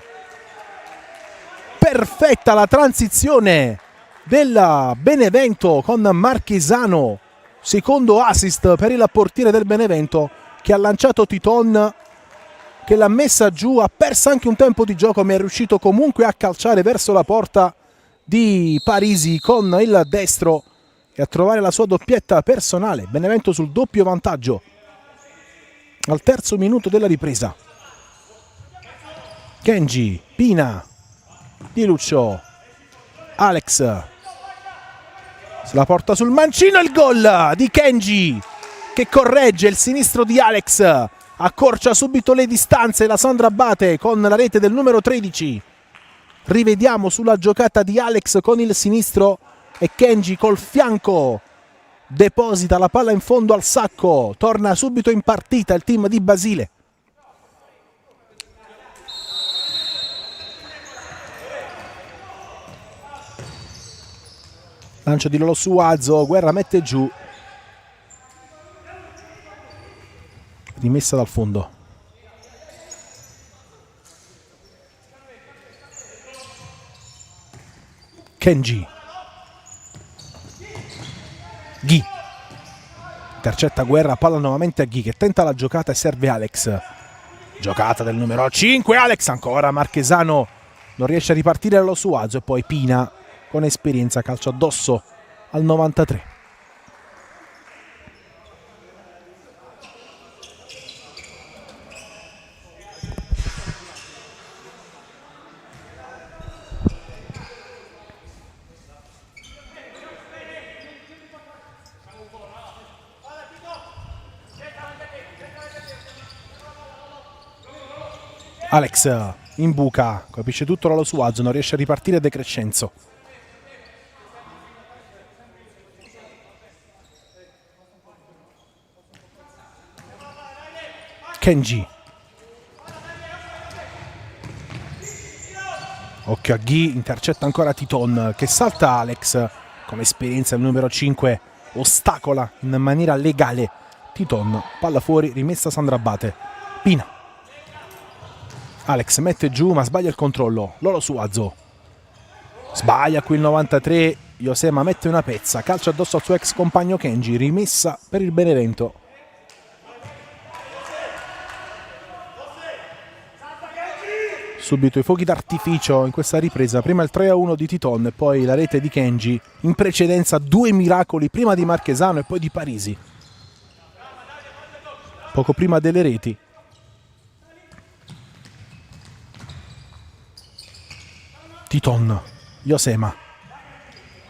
Perfetta la transizione del Benevento con Marchesano, secondo assist per il portiere del Benevento che ha lanciato Titon, che l'ha messa giù, ha perso anche un tempo di gioco ma è riuscito comunque a calciare verso la porta di Parisi con il destro e a trovare la sua doppietta personale. Benevento sul doppio vantaggio al terzo minuto della ripresa. Kenji, Pina, Di Lucio, Alex se la porta sul mancino, il gol di Kenji che corregge il sinistro di Alex, accorcia subito le distanze la Sandrabate con la rete del numero 13. Rivediamo sulla giocata di Alex con il sinistro e Kenji col fianco deposita la palla in fondo al sacco, torna subito in partita il team di Basile. Lancio di Lolo Suazo, Guerra mette giù, rimessa dal fondo. Kenji, Ghi intercetta Guerra, palla nuovamente a Ghi che tenta la giocata e serve Alex. Giocata del numero 5, Alex, ancora Marchesano non riesce a ripartire Lolo Suazo e poi Pina con esperienza calcio addosso al 93. Alex in buca, colpisce tutto Lolo Suazo, non riesce a ripartire De Crescenzo. Kenji, occhio a Ghi, intercetta ancora Titon che salta Alex con esperienza. Il numero 5 ostacola in maniera legale Titon, palla fuori, rimessa Sandrabate. Pina, Alex mette giù ma sbaglia il controllo. Lolo Suazo sbaglia qui il 93, Josema mette una pezza, calcia addosso al suo ex compagno Kenji, rimessa per il Benevento. Subito i fuochi d'artificio in questa ripresa, prima il 3-1 di Titon e poi la rete di Kenji, in precedenza due miracoli prima di Marchesano e poi di Parisi, poco prima delle reti. Titon, Josema,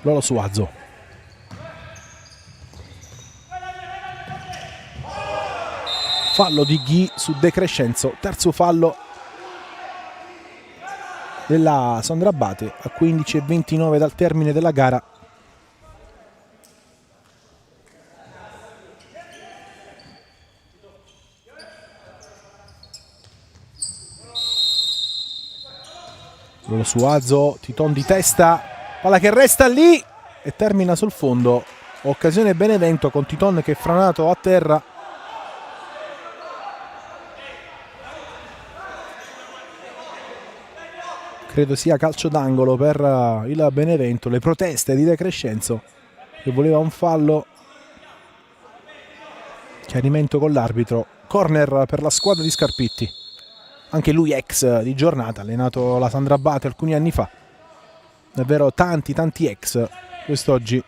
Lolo Suazo, fallo di Ghi su De Crescenzo, terzo fallo della Sandrabate a 15:29 dal termine della gara. Lolo Suazo, Titon di testa, palla che resta lì e termina sul fondo. Occasione Benevento con Titon che è franato a terra. Credo sia calcio d'angolo per il Benevento. Le proteste di De Crescenzo che voleva un fallo. Chiarimento con l'arbitro. Corner per la squadra di Scarpitti. Anche lui ex di giornata, allenato la Sandrabate alcuni anni fa. Davvero tanti ex quest'oggi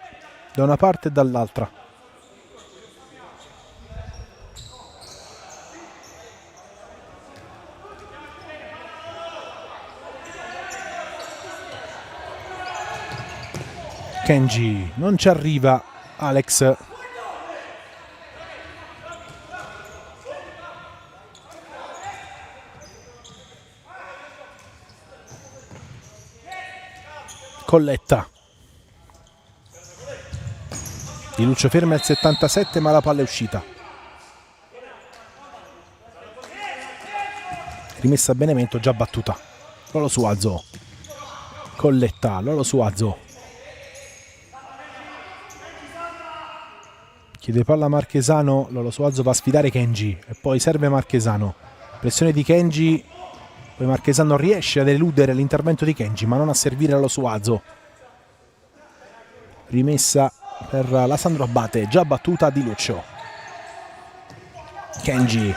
da una parte e dall'altra. Kenji, non ci arriva Alex. Colletta. Di Lucio ferma al 77 ma la palla è uscita. Rimessa a Benevento già battuta. Lolo Suazo, Colletta, Lolo Suazo, chiede palla Marchesano, Lolo Suazo va a sfidare Kenji e poi serve Marchesano, pressione di Kenji, poi Marchesano riesce ad eludere l'intervento di Kenji ma non a servire Lolo Suazo. Rimessa per la Sandro Abate, già battuta di Lucio. Kenji,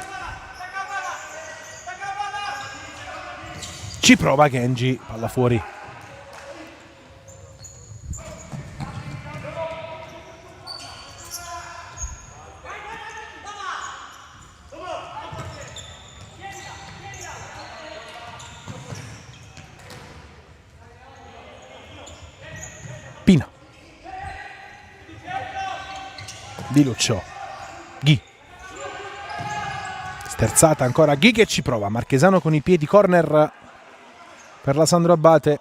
ci prova Kenji, palla fuori. Pina, Di Lucio, Ghi, sterzata ancora Ghi che ci prova, Marchesano con i piedi, corner per la Sandro Abate.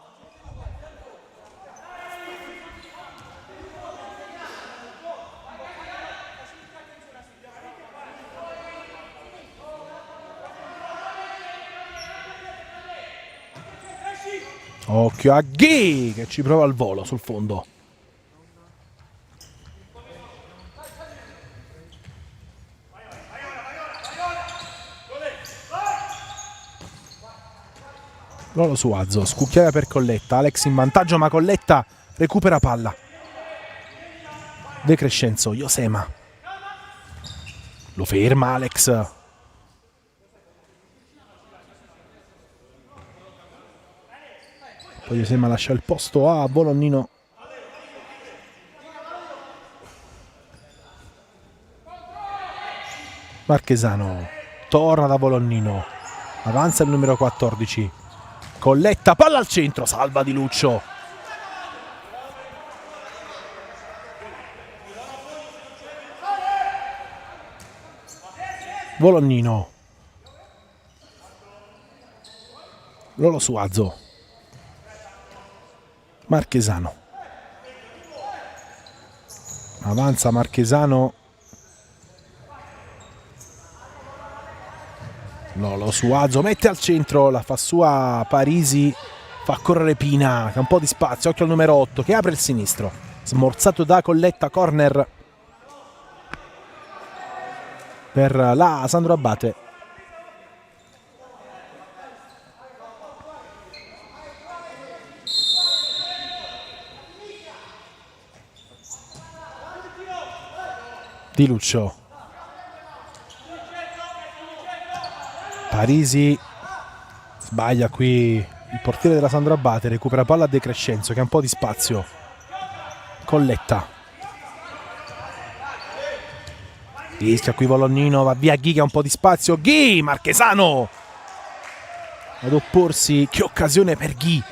Occhio a Ghi che ci prova al volo sul fondo. Lolo Suazo, scucchiata per Colletta, Alex in vantaggio ma Colletta recupera palla. De Crescenzo, Josema, lo ferma Alex. Poi Josema lascia il posto a Bolonnino. Marchesano torna da Bolonnino, avanza il numero 14. Colletta, palla al centro, salva Di Lucio. Bolonnino, Lolo Suazo, Marchesano, avanza Marchesano. Lolo Suazo mette al centro, la fa sua Parisi, fa correre Pina che ha un po' di spazio, occhio al numero 8 che apre il sinistro, smorzato da Colletta, corner per la Sandro Abate. Di Lucio, Parisi sbaglia qui il portiere della Sandro Abate, recupera palla a De Crescenzo che ha un po' di spazio. Colletta, rischia qui Bolonnino, va via Ghi che ha un po' di spazio. Ghi, Marchesano ad opporsi, che occasione per Ghi.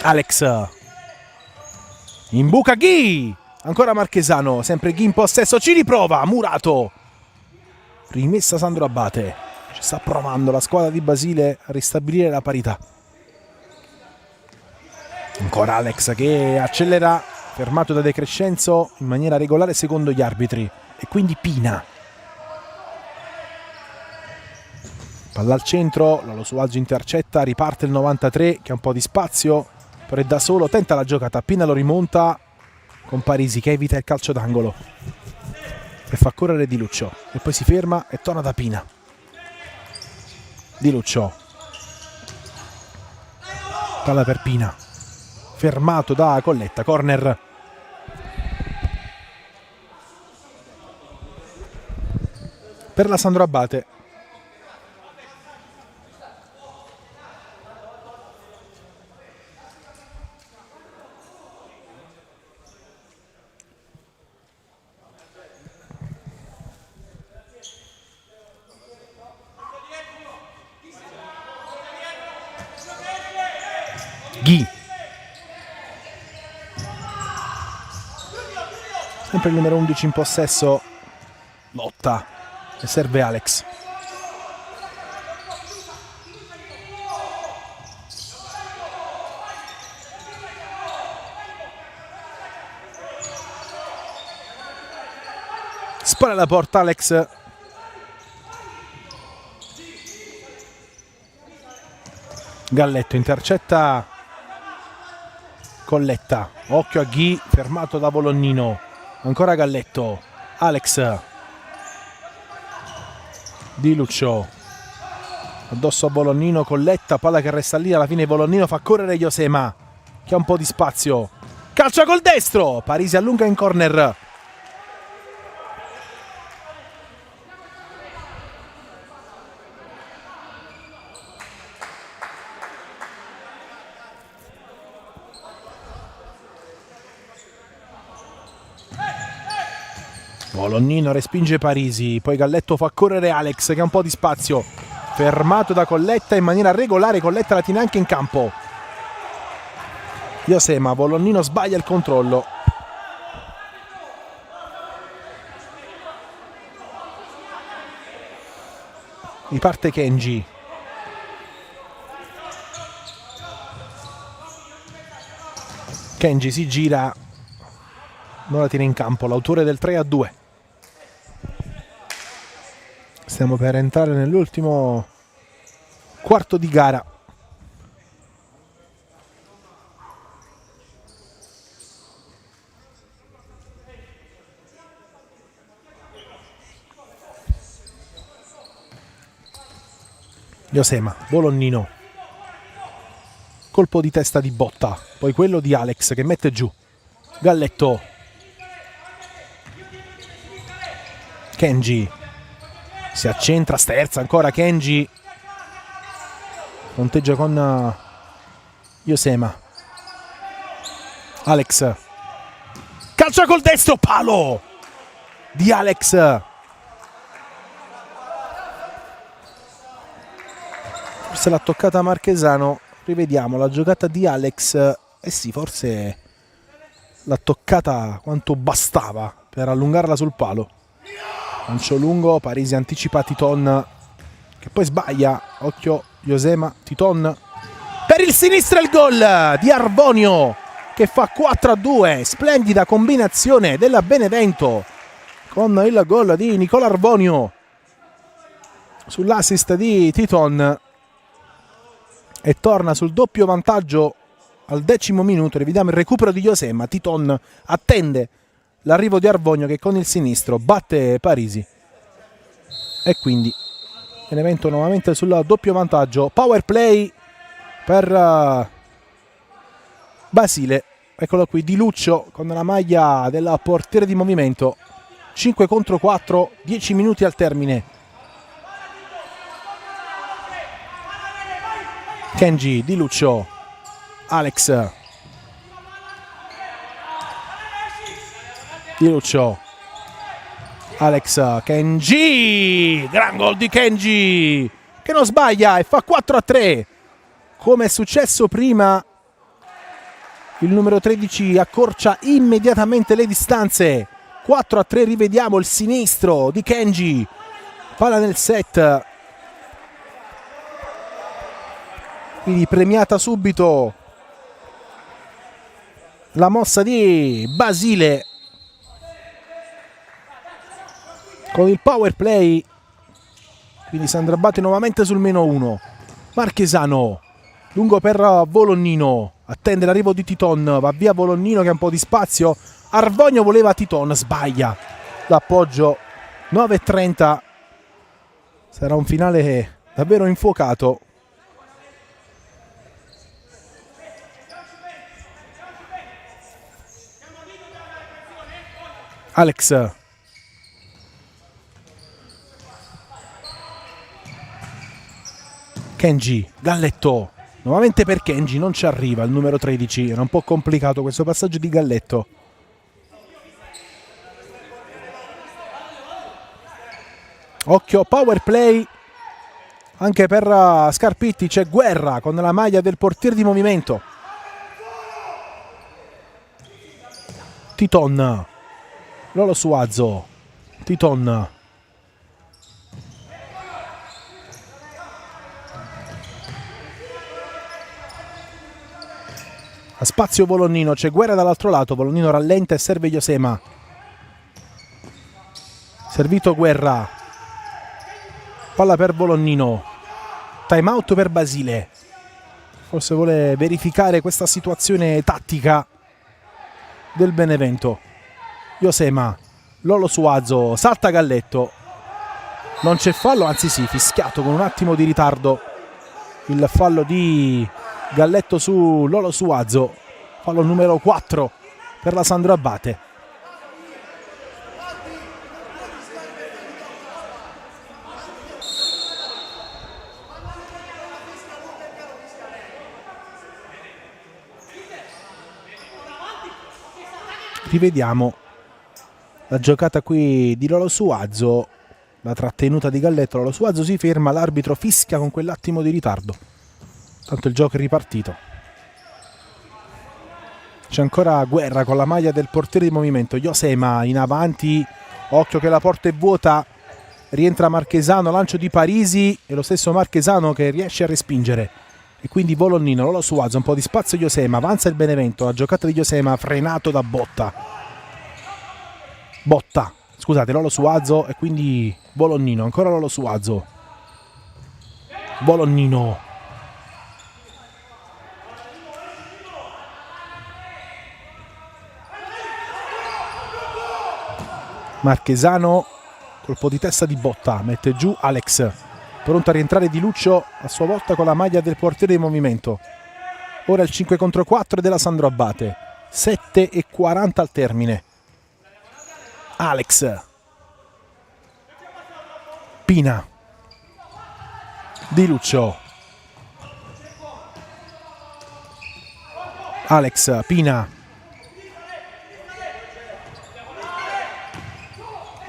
Alex in buca, Ghi, ancora Marchesano, sempre Ghi in possesso, ci riprova Murato. Rimessa Sandro Abate, ci sta provando la squadra di Basile a ristabilire la parità. Ancora Alex che accelera, fermato da De Crescenzo in maniera regolare secondo gli arbitri, e quindi Pina. Palla al centro, Lolo Suazo intercetta, riparte il 93 che ha un po' di spazio, però è da solo, tenta la giocata, Pina lo rimonta con Parisi che evita il calcio d'angolo e fa correre Di Lucio e poi si ferma e torna da Pina. Di Lucio, palla per Pina, fermato da Colletta, corner per la Sandro Abate. Ghi, sempre il numero 11 in possesso, lotta e serve Alex. Spara la porta Alex. Galletto intercetta Colletta, occhio a Ghi, fermato da Volognino, ancora Galletto, Alex, Di Luccio, addosso a Volognino, Colletta, palla che resta lì, alla fine Volognino fa correre Josema, che ha un po' di spazio, calcia col destro, Parisi allunga in corner. Volognino respinge Parisi, poi Galletto fa correre Alex che ha un po' di spazio, fermato da Colletta in maniera regolare, Colletta la tiene anche in campo. Josema, Volognino sbaglia il controllo. Riparte Kenji. Kenji si gira, non la tiene in campo, l'autore del 3-2. Stiamo per entrare nell'ultimo quarto di gara. Josema, Volognino, colpo di testa di Botta, poi quello di Alex che mette giù. Galletto, Kenji si accentra, sterza ancora Kenji, conteggia con Josema. Alex, calcia col destro, palo di Alex. Forse l'ha toccata Marchesano, rivediamo la giocata di Alex. Sì, forse l'ha toccata quanto bastava per allungarla sul palo. Lancio lungo, Parisi anticipa Titon che poi sbaglia, occhio Josema, Titon per il sinistro, il gol di Arvonio che fa 4-2, splendida combinazione della Benevento con il gol di Nicola Arvonio sull'assist di Titon e torna sul doppio vantaggio al 10° minuto. Rivediamo il recupero di Josema, Titon attende l'arrivo di Arvonio che con il sinistro batte Parisi e quindi Benevento nuovamente sul doppio vantaggio. Power play per Basile, eccolo qui, Di Luccio con la maglia del portiere di movimento. 5 contro 4, 10 minuti al termine. Kenji, Di Luccio, Alex, Di Luccio, Alex, Kenji, gran gol di Kenji che non sbaglia e fa 4-3. Come è successo prima, il numero 13 accorcia immediatamente le distanze. 4-3, rivediamo il sinistro di Kenji, palla nel set, quindi premiata subito la mossa di Basile con il power play, quindi Sandra Abate nuovamente sul -1. Marchesano lungo per Volognino, attende l'arrivo di Titon, va via Volognino che ha un po' di spazio, Arvonio voleva Titon, sbaglia l'appoggio. 9:30, sarà un finale davvero infuocato. Alex, Kenji, Galletto, nuovamente per Kenji, non ci arriva il numero 13, era un po' complicato questo passaggio di Galletto. Occhio, power play anche per Scarpitti, c'è Guerra con la maglia del portiere di movimento. Titon, Lolo Suazo, Titon, a spazio Volognino, c'è Guerra dall'altro lato, Volognino rallenta e serve Josema, servito Guerra, palla per Volognino, time out per Basile, Forse vuole verificare questa situazione tattica del Benevento. Josema, Lolo Suazo, salta Galletto. Non c'è fallo, anzi sì, fischiato con un attimo di ritardo il fallo di Galletto su Lolo Suazo. Fallo numero 4 per la Sandro Abate. Rivediamo la giocata qui di Lolo Suazo, la trattenuta di Galletto. Lolo Suazo si ferma, l'arbitro fischia con quell'attimo di ritardo. Tanto il gioco è ripartito. C'è ancora Guerra con la maglia del portiere di movimento. Josema in avanti, occhio che la porta è vuota, rientra Marchesano, lancio di Parisi e lo stesso Marchesano che riesce a respingere. E quindi Volonnino, Lolo Suazo, un po' di spazio Josema, avanza il Benevento, la giocata di Josema frenato da Botta, scusate, Lolo Suazo e quindi Volonnino, ancora Lolo Suazo. Volonnino. Marchesano, colpo di testa di Botta, mette giù Alex. Pronto a rientrare Di Luccio a sua volta con la maglia del portiere di movimento. Ora il 5 contro 4 della Sandro Abate. 7:40 al termine. Alex. Pina. Di Luccio. Alex, Pina.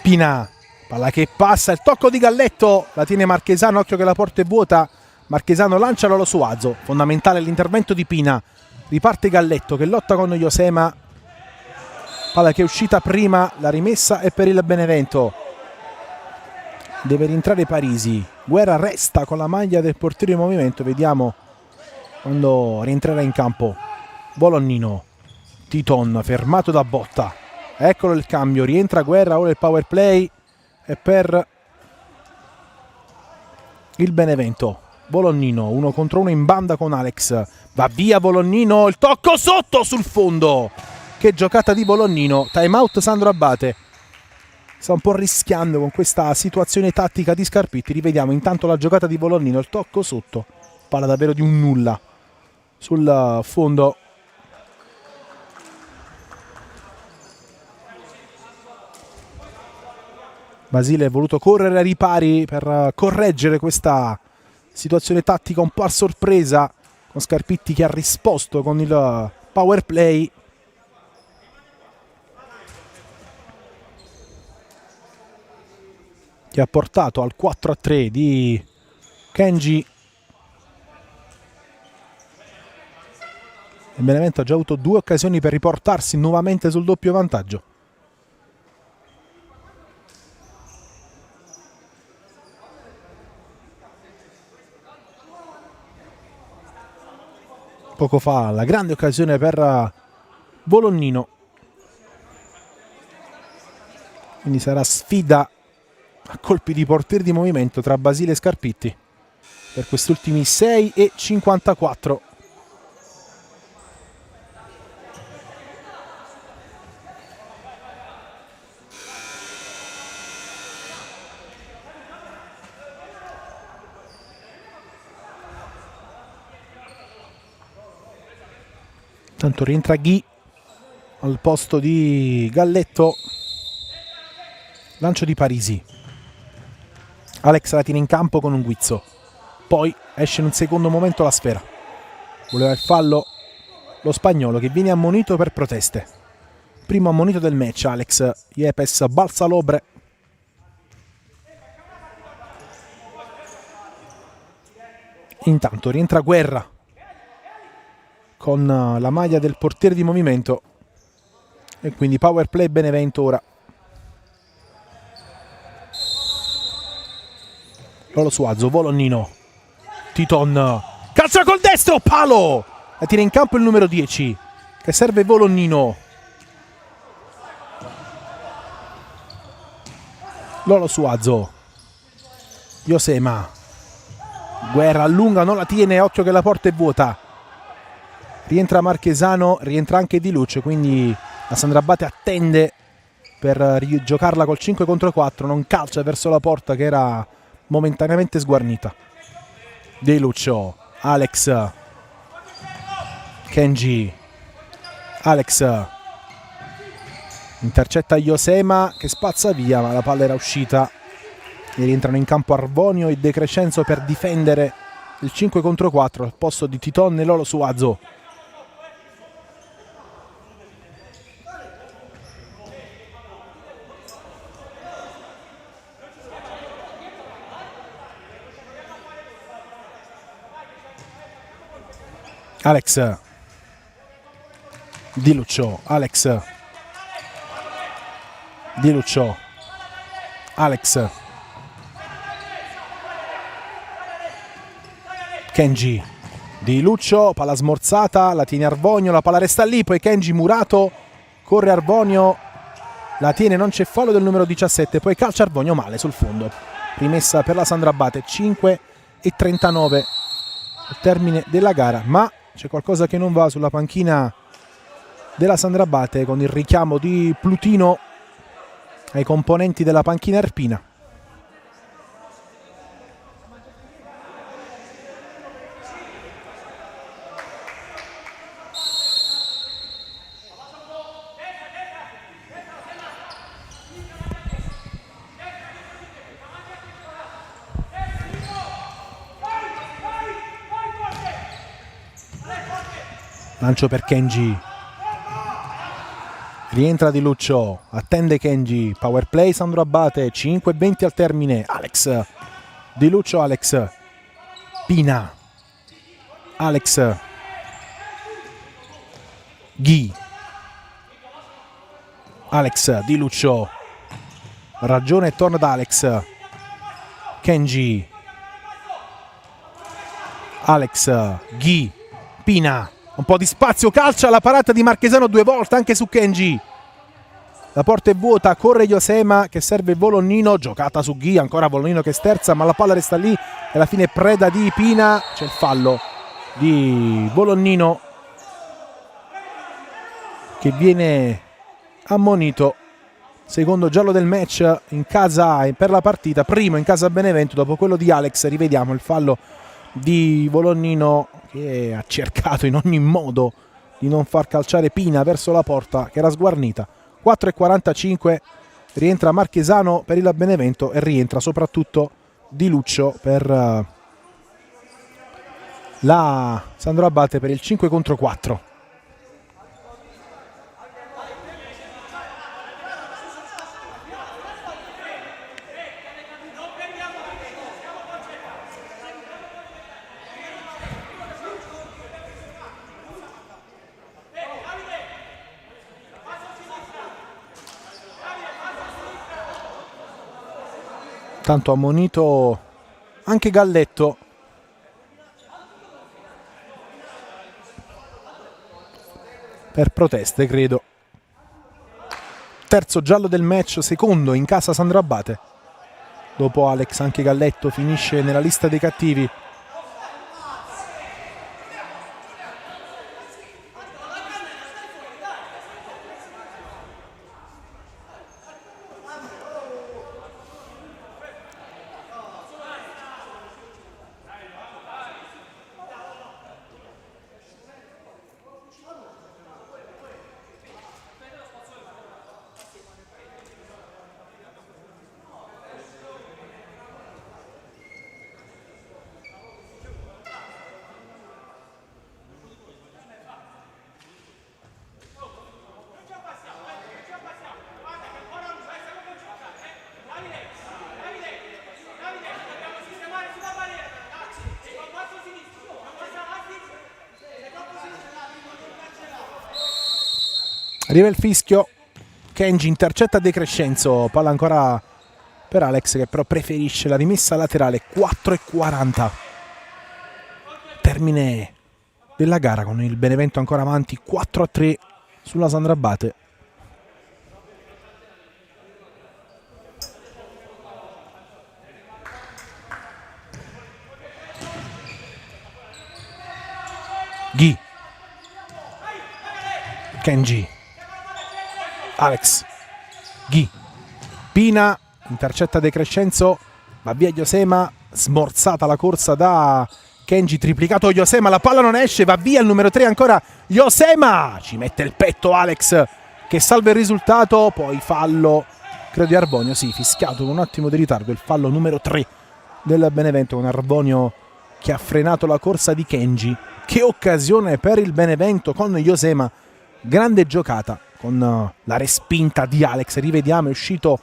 Pina. Palla che passa, il tocco di Galletto, la tiene Marchesano, occhio che la porta è vuota. Marchesano lancia Lolo Suazo, fondamentale l'intervento di Pina. Riparte Galletto che lotta con Josema. Palla che è uscita prima, la rimessa è per il Benevento. Deve rientrare Parisi. Guerra resta con la maglia del portiere di movimento, vediamo quando rientrerà in campo. Volonnino. Titon fermato da Botta. Eccolo il cambio, rientra Guerra, ora il power play è per il Benevento. Volonnino, 1 contro 1 in banda con Alex. Va via Volonnino, il tocco sotto sul fondo. Che giocata di Volonnino. Time out Sandro Abate. Sta un po' rischiando con questa situazione tattica di Scarpitti. Rivediamo intanto la giocata di Volonnino, il tocco sotto. Palla davvero di un nulla sul fondo. Basile ha voluto correre ai ripari per correggere questa situazione tattica un po' a sorpresa, con Scarpitti che ha risposto con il power play. Che ha portato al 4-3 di Kenji. Il Benevento ha già avuto 2 occasioni per riportarsi nuovamente sul doppio vantaggio. Poco fa la grande occasione per Volonnino. Quindi sarà sfida a colpi di portiere di movimento tra Basile e Scarpitti per questi ultimi 6:54. Tanto rientra Ghi al posto di Galletto. Lancio di Parisi. Alex la tiene in campo con un guizzo. Poi esce in un secondo momento la sfera. Voleva il fallo lo spagnolo che viene ammonito per proteste. Primo ammonito del match Alex Yepes Balsalobre. Intanto rientra Guerra con la maglia del portiere di movimento e quindi power play Benevento ora. Lolo Suazo, Volonnino, Titon, calcia col destro, palo! La tira in campo il numero 10 che serve Volonnino. Lolo Suazo, Josema, Guerra allunga, non la tiene, occhio che la porta è vuota. rientra Marchesano, rientra anche Di Lucio, quindi la Sandrabate attende per giocarla col 5 contro 4, non calcia verso la porta che era momentaneamente sguarnita. Di Lucio, Alex, Kenji, Alex intercetta Josema che spazza via, ma la palla era uscita e rientrano in campo Arvonio e De Crescenzo per difendere il 5 contro 4 al posto di Titon e Lolo Suazo. Alex, Di Lucio, Alex, Di Lucio, Alex, Kenji, Di Lucio, palla smorzata, la tiene Arvonio, la palla resta lì, poi Kenji murato, corre Arvonio, la tiene, non c'è fallo del numero 17, poi calcia Arvonio male sul fondo. Rimessa per la Sandrabate, 5:39 al termine della gara, ma c'è qualcosa che non va sulla panchina della Sandrabate con il richiamo di Plutino ai componenti della panchina erpina. Lancio per Kenji, rientra Di Lucio, attende Kenji, power play Sandro Abate, 5:20 al termine. Alex, Di Lucio, Alex, Pina, Alex, Ghi, Alex, Di Lucio, ragione e torna da Alex, Kenji, Alex, Ghi, Pina, un po' di spazio, calcia la parata di Marchesano 2 volte anche su Kenji. La porta è vuota, corre Josema che serve Volonnino, giocata su Ghi, ancora Volonnino che sterza, ma la palla resta lì e alla fine preda di Pina. C'è il fallo di Volonnino che viene ammonito. Secondo giallo del match in casa per la partita, primo in casa a Benevento dopo quello di Alex. Rivediamo il fallo di Volonnino che ha cercato in ogni modo di non far calciare Pina verso la porta che era sguarnita. 4:45, rientra Marchesano per il Benevento e rientra soprattutto Di Lucio per la Sandro Abate per il 5 contro 4. Tanto ammonito anche Galletto per proteste, credo. Terzo giallo del match, secondo in casa Sandro Abate. Dopo Alex anche Galletto finisce nella lista dei cattivi. Arriva il fischio, Kenji intercetta De Crescenzo, palla ancora per Alex che però preferisce la rimessa laterale. 4:40 termine della gara con il Benevento ancora avanti 4-3 sulla Sandro Abate. Ghi, Kenji, Alex, Ghi, Pina, intercetta De Crescenzo, va via Josema, smorzata la corsa da Kenji, triplicato Josema, la palla non esce, va via il numero 3 ancora Josema, ci mette il petto Alex che salva il risultato, poi fallo, credo di Arbonio, sì, fischiato con un attimo di ritardo, il fallo numero 3 del Benevento con Arbonio che ha frenato la corsa di Kenji. Che occasione per il Benevento con Josema, grande giocata con la respinta di Alex, rivediamo, è uscito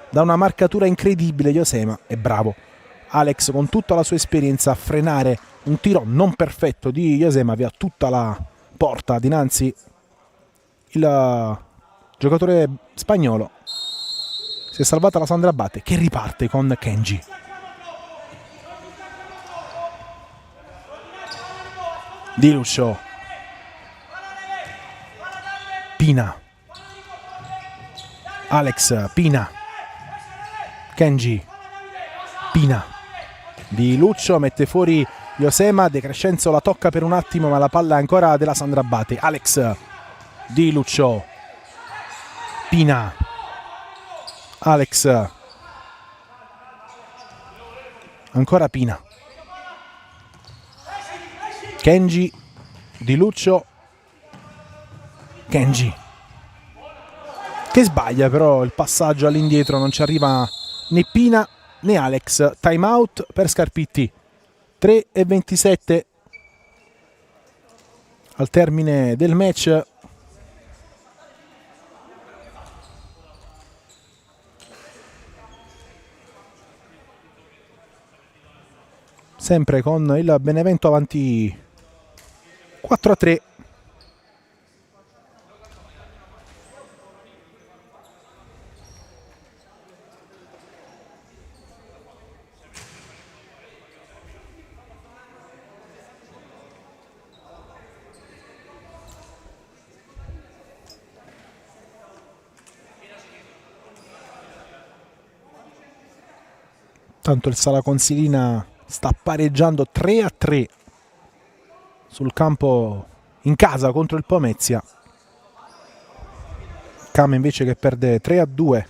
da una marcatura incredibile Josema, è bravo Alex con tutta la sua esperienza a frenare un tiro non perfetto di Josema, aveva tutta la porta dinanzi il giocatore spagnolo. Si è salvata la Sandra Abate che riparte con Kenji. Di Lucio, Pina, Alex, Pina, Kenji, Pina, Di Lucio mette fuori Josema, De Crescenzo la tocca per un attimo ma la palla è ancora della Sandra Abate. Alex, Di Lucio, Pina, Alex, ancora Pina, Kenji, Di Lucio, Kenji che sbaglia però il passaggio all'indietro, non ci arriva né Pina né Alex. Time out per Scarpitti, 3:27 al termine del match. Sempre con il Benevento avanti 4-3. Tanto il Sala Consilina sta pareggiando 3-3 sul campo in casa contro il Pomezia. Came invece che perde 3-2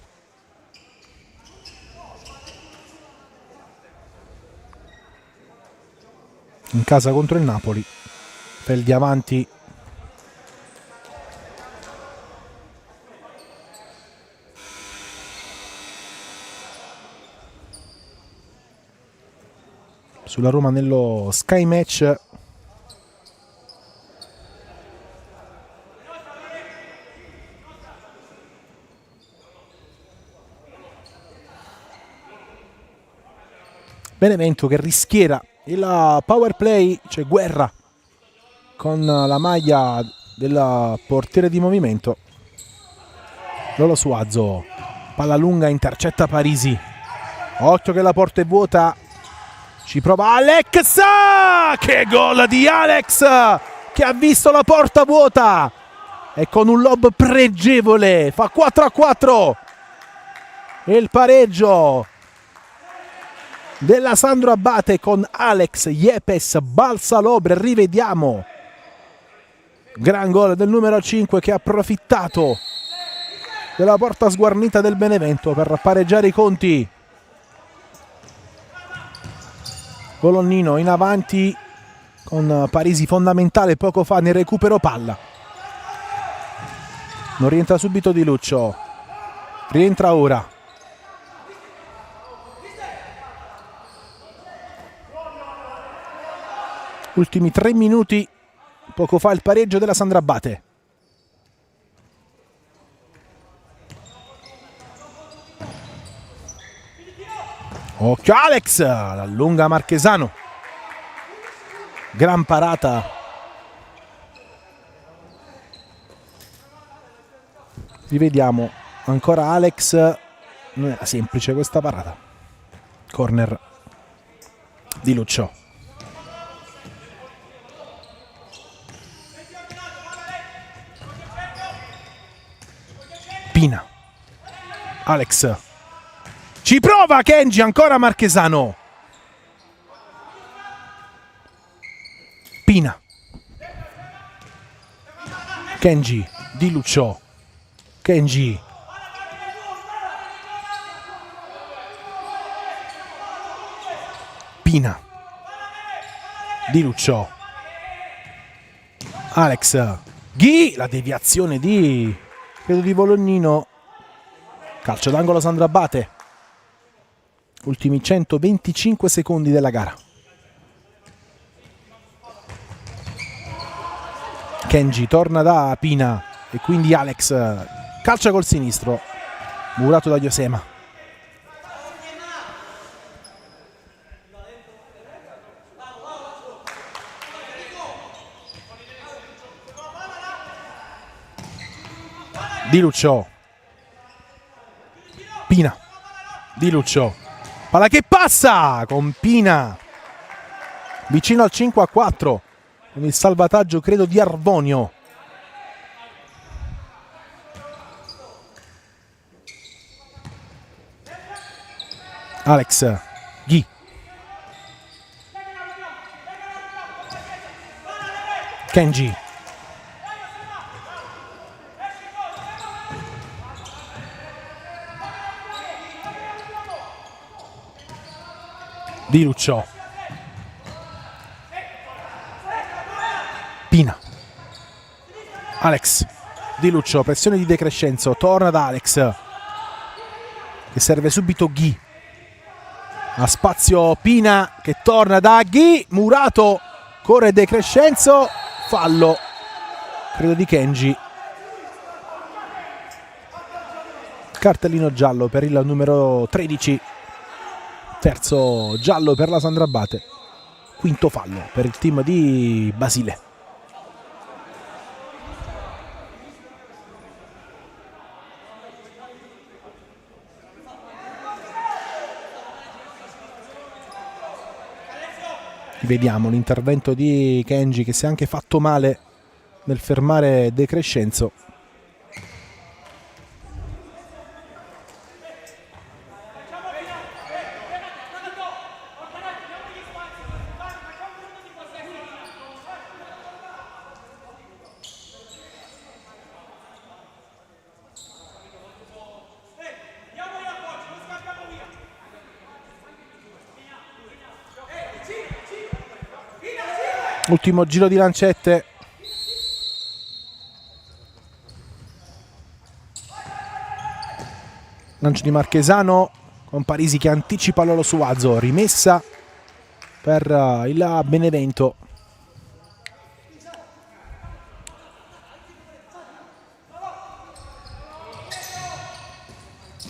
in casa contro il Napoli. Feldi avanti, sulla Roma nello Sky Match. Benevento che rischiera il power play, c'è Guerra con la maglia del portiere di movimento. Lolo Suazo, palla lunga, intercetta Parisi, occhio che la porta è vuota, ci prova Alex, che gol di Alex che ha visto la porta vuota e con un lob pregevole fa 4-4 e il pareggio della Sandro Abate con Alex Yepes Balsalobre. Rivediamo, gran gol del numero 5 che ha approfittato della porta sguarnita del Benevento per pareggiare i conti. Colonnino in avanti con Parisi fondamentale poco fa nel recupero palla. Non rientra subito Di Lucio, rientra ora. Ultimi 3 minuti, poco fa il pareggio della Sandra Abate. Occhio Alex, la lunga Marchesano, gran parata rivediamo ancora Alex, non era semplice questa parata. Corner Di Lucio, Pina, Alex, ci prova Kenji, ancora Marchesano, Pina, Kenji, Di Luccio, Kenji, Pina, Di Luccio, Alex, Ghi, la deviazione di Volognino, calcio d'angolo Sandro Abate. Ultimi 125 secondi della gara. Kenji torna da Pina e quindi Alex calcia col sinistro, murato da Yosema. Di Luccio, Pina, Di Luccio, palla che passa con Pina vicino al 5-4 con il salvataggio credo di Arbonio. Alex, Ghi, Kenji, Di Luccio, Pina, Alex, Di Luccio, pressione di De Crescenzo, torna da Alex che serve subito Ghi, a spazio Pina che torna da Ghi, murato, corre De Crescenzo, fallo credo di Kenji, cartellino giallo per il numero 13, terzo giallo per la Sandro Abate, quinto fallo per il team di Basile. Vediamo l'intervento di Kenji che si è anche fatto male nel fermare De Crescenzo. Ultimo giro di lancette. Lancio di Marchesano con Parisi che anticipa Lolo Suazo. Rimessa per il Benevento.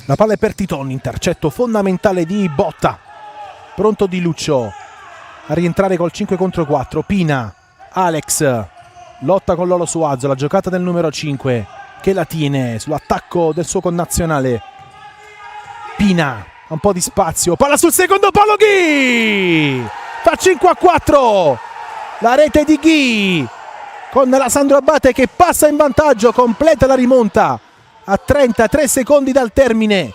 La palla è per Titon, intercetto fondamentale di Botta. Pronto Di Luccio a rientrare col 5 contro 4. Pina, Alex, lotta con Lolo Suazo, la giocata del numero 5 che la tiene sull'attacco del suo connazionale. Pina, un po' di spazio, palla sul secondo palo, Ghi! Fa 5-4, la rete di Ghi con la Sandro Abate che passa in vantaggio, completa la rimonta a 33 secondi dal termine.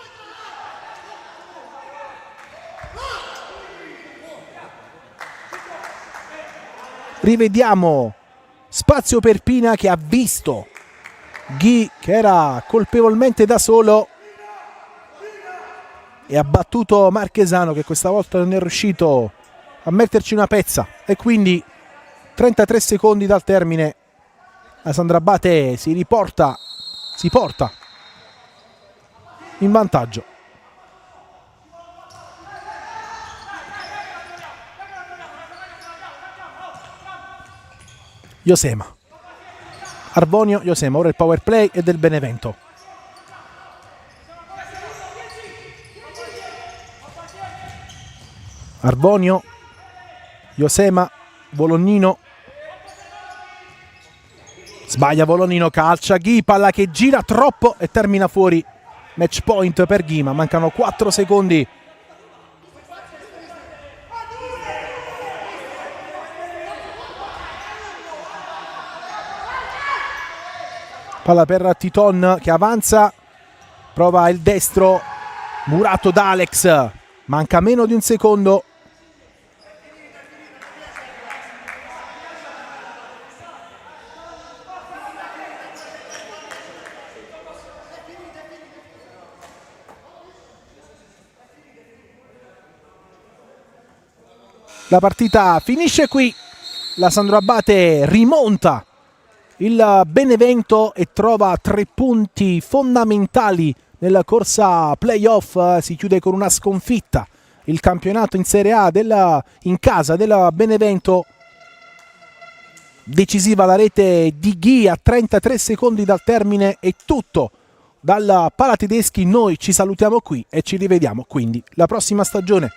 Rivediamo, spazio per Pina che ha visto Ghi che era colpevolmente da solo e ha battuto Marchesano che questa volta non è riuscito a metterci una pezza e quindi 33 secondi dal termine la Sandro Abate si porta in vantaggio. Yosema, Arbonio, Yosema, ora il power play è del Benevento. Arbonio, Yosema, Volognino, sbaglia Volognino, calcia Ghi, palla che gira troppo e termina fuori, match point per Ghi, ma mancano 4 secondi. Palla per Titon che avanza, prova il destro, murato da Alex, manca meno di un secondo. La partita finisce qui, la Sandro Abate rimonta il Benevento e trova 3 punti fondamentali nella corsa playoff. Si chiude con una sconfitta il campionato in Serie A in casa della Benevento. Decisiva la rete di Ghi a 33 secondi dal termine. È tutto dalla Pala Tedeschi. Noi ci salutiamo qui e ci rivediamo quindi la prossima stagione.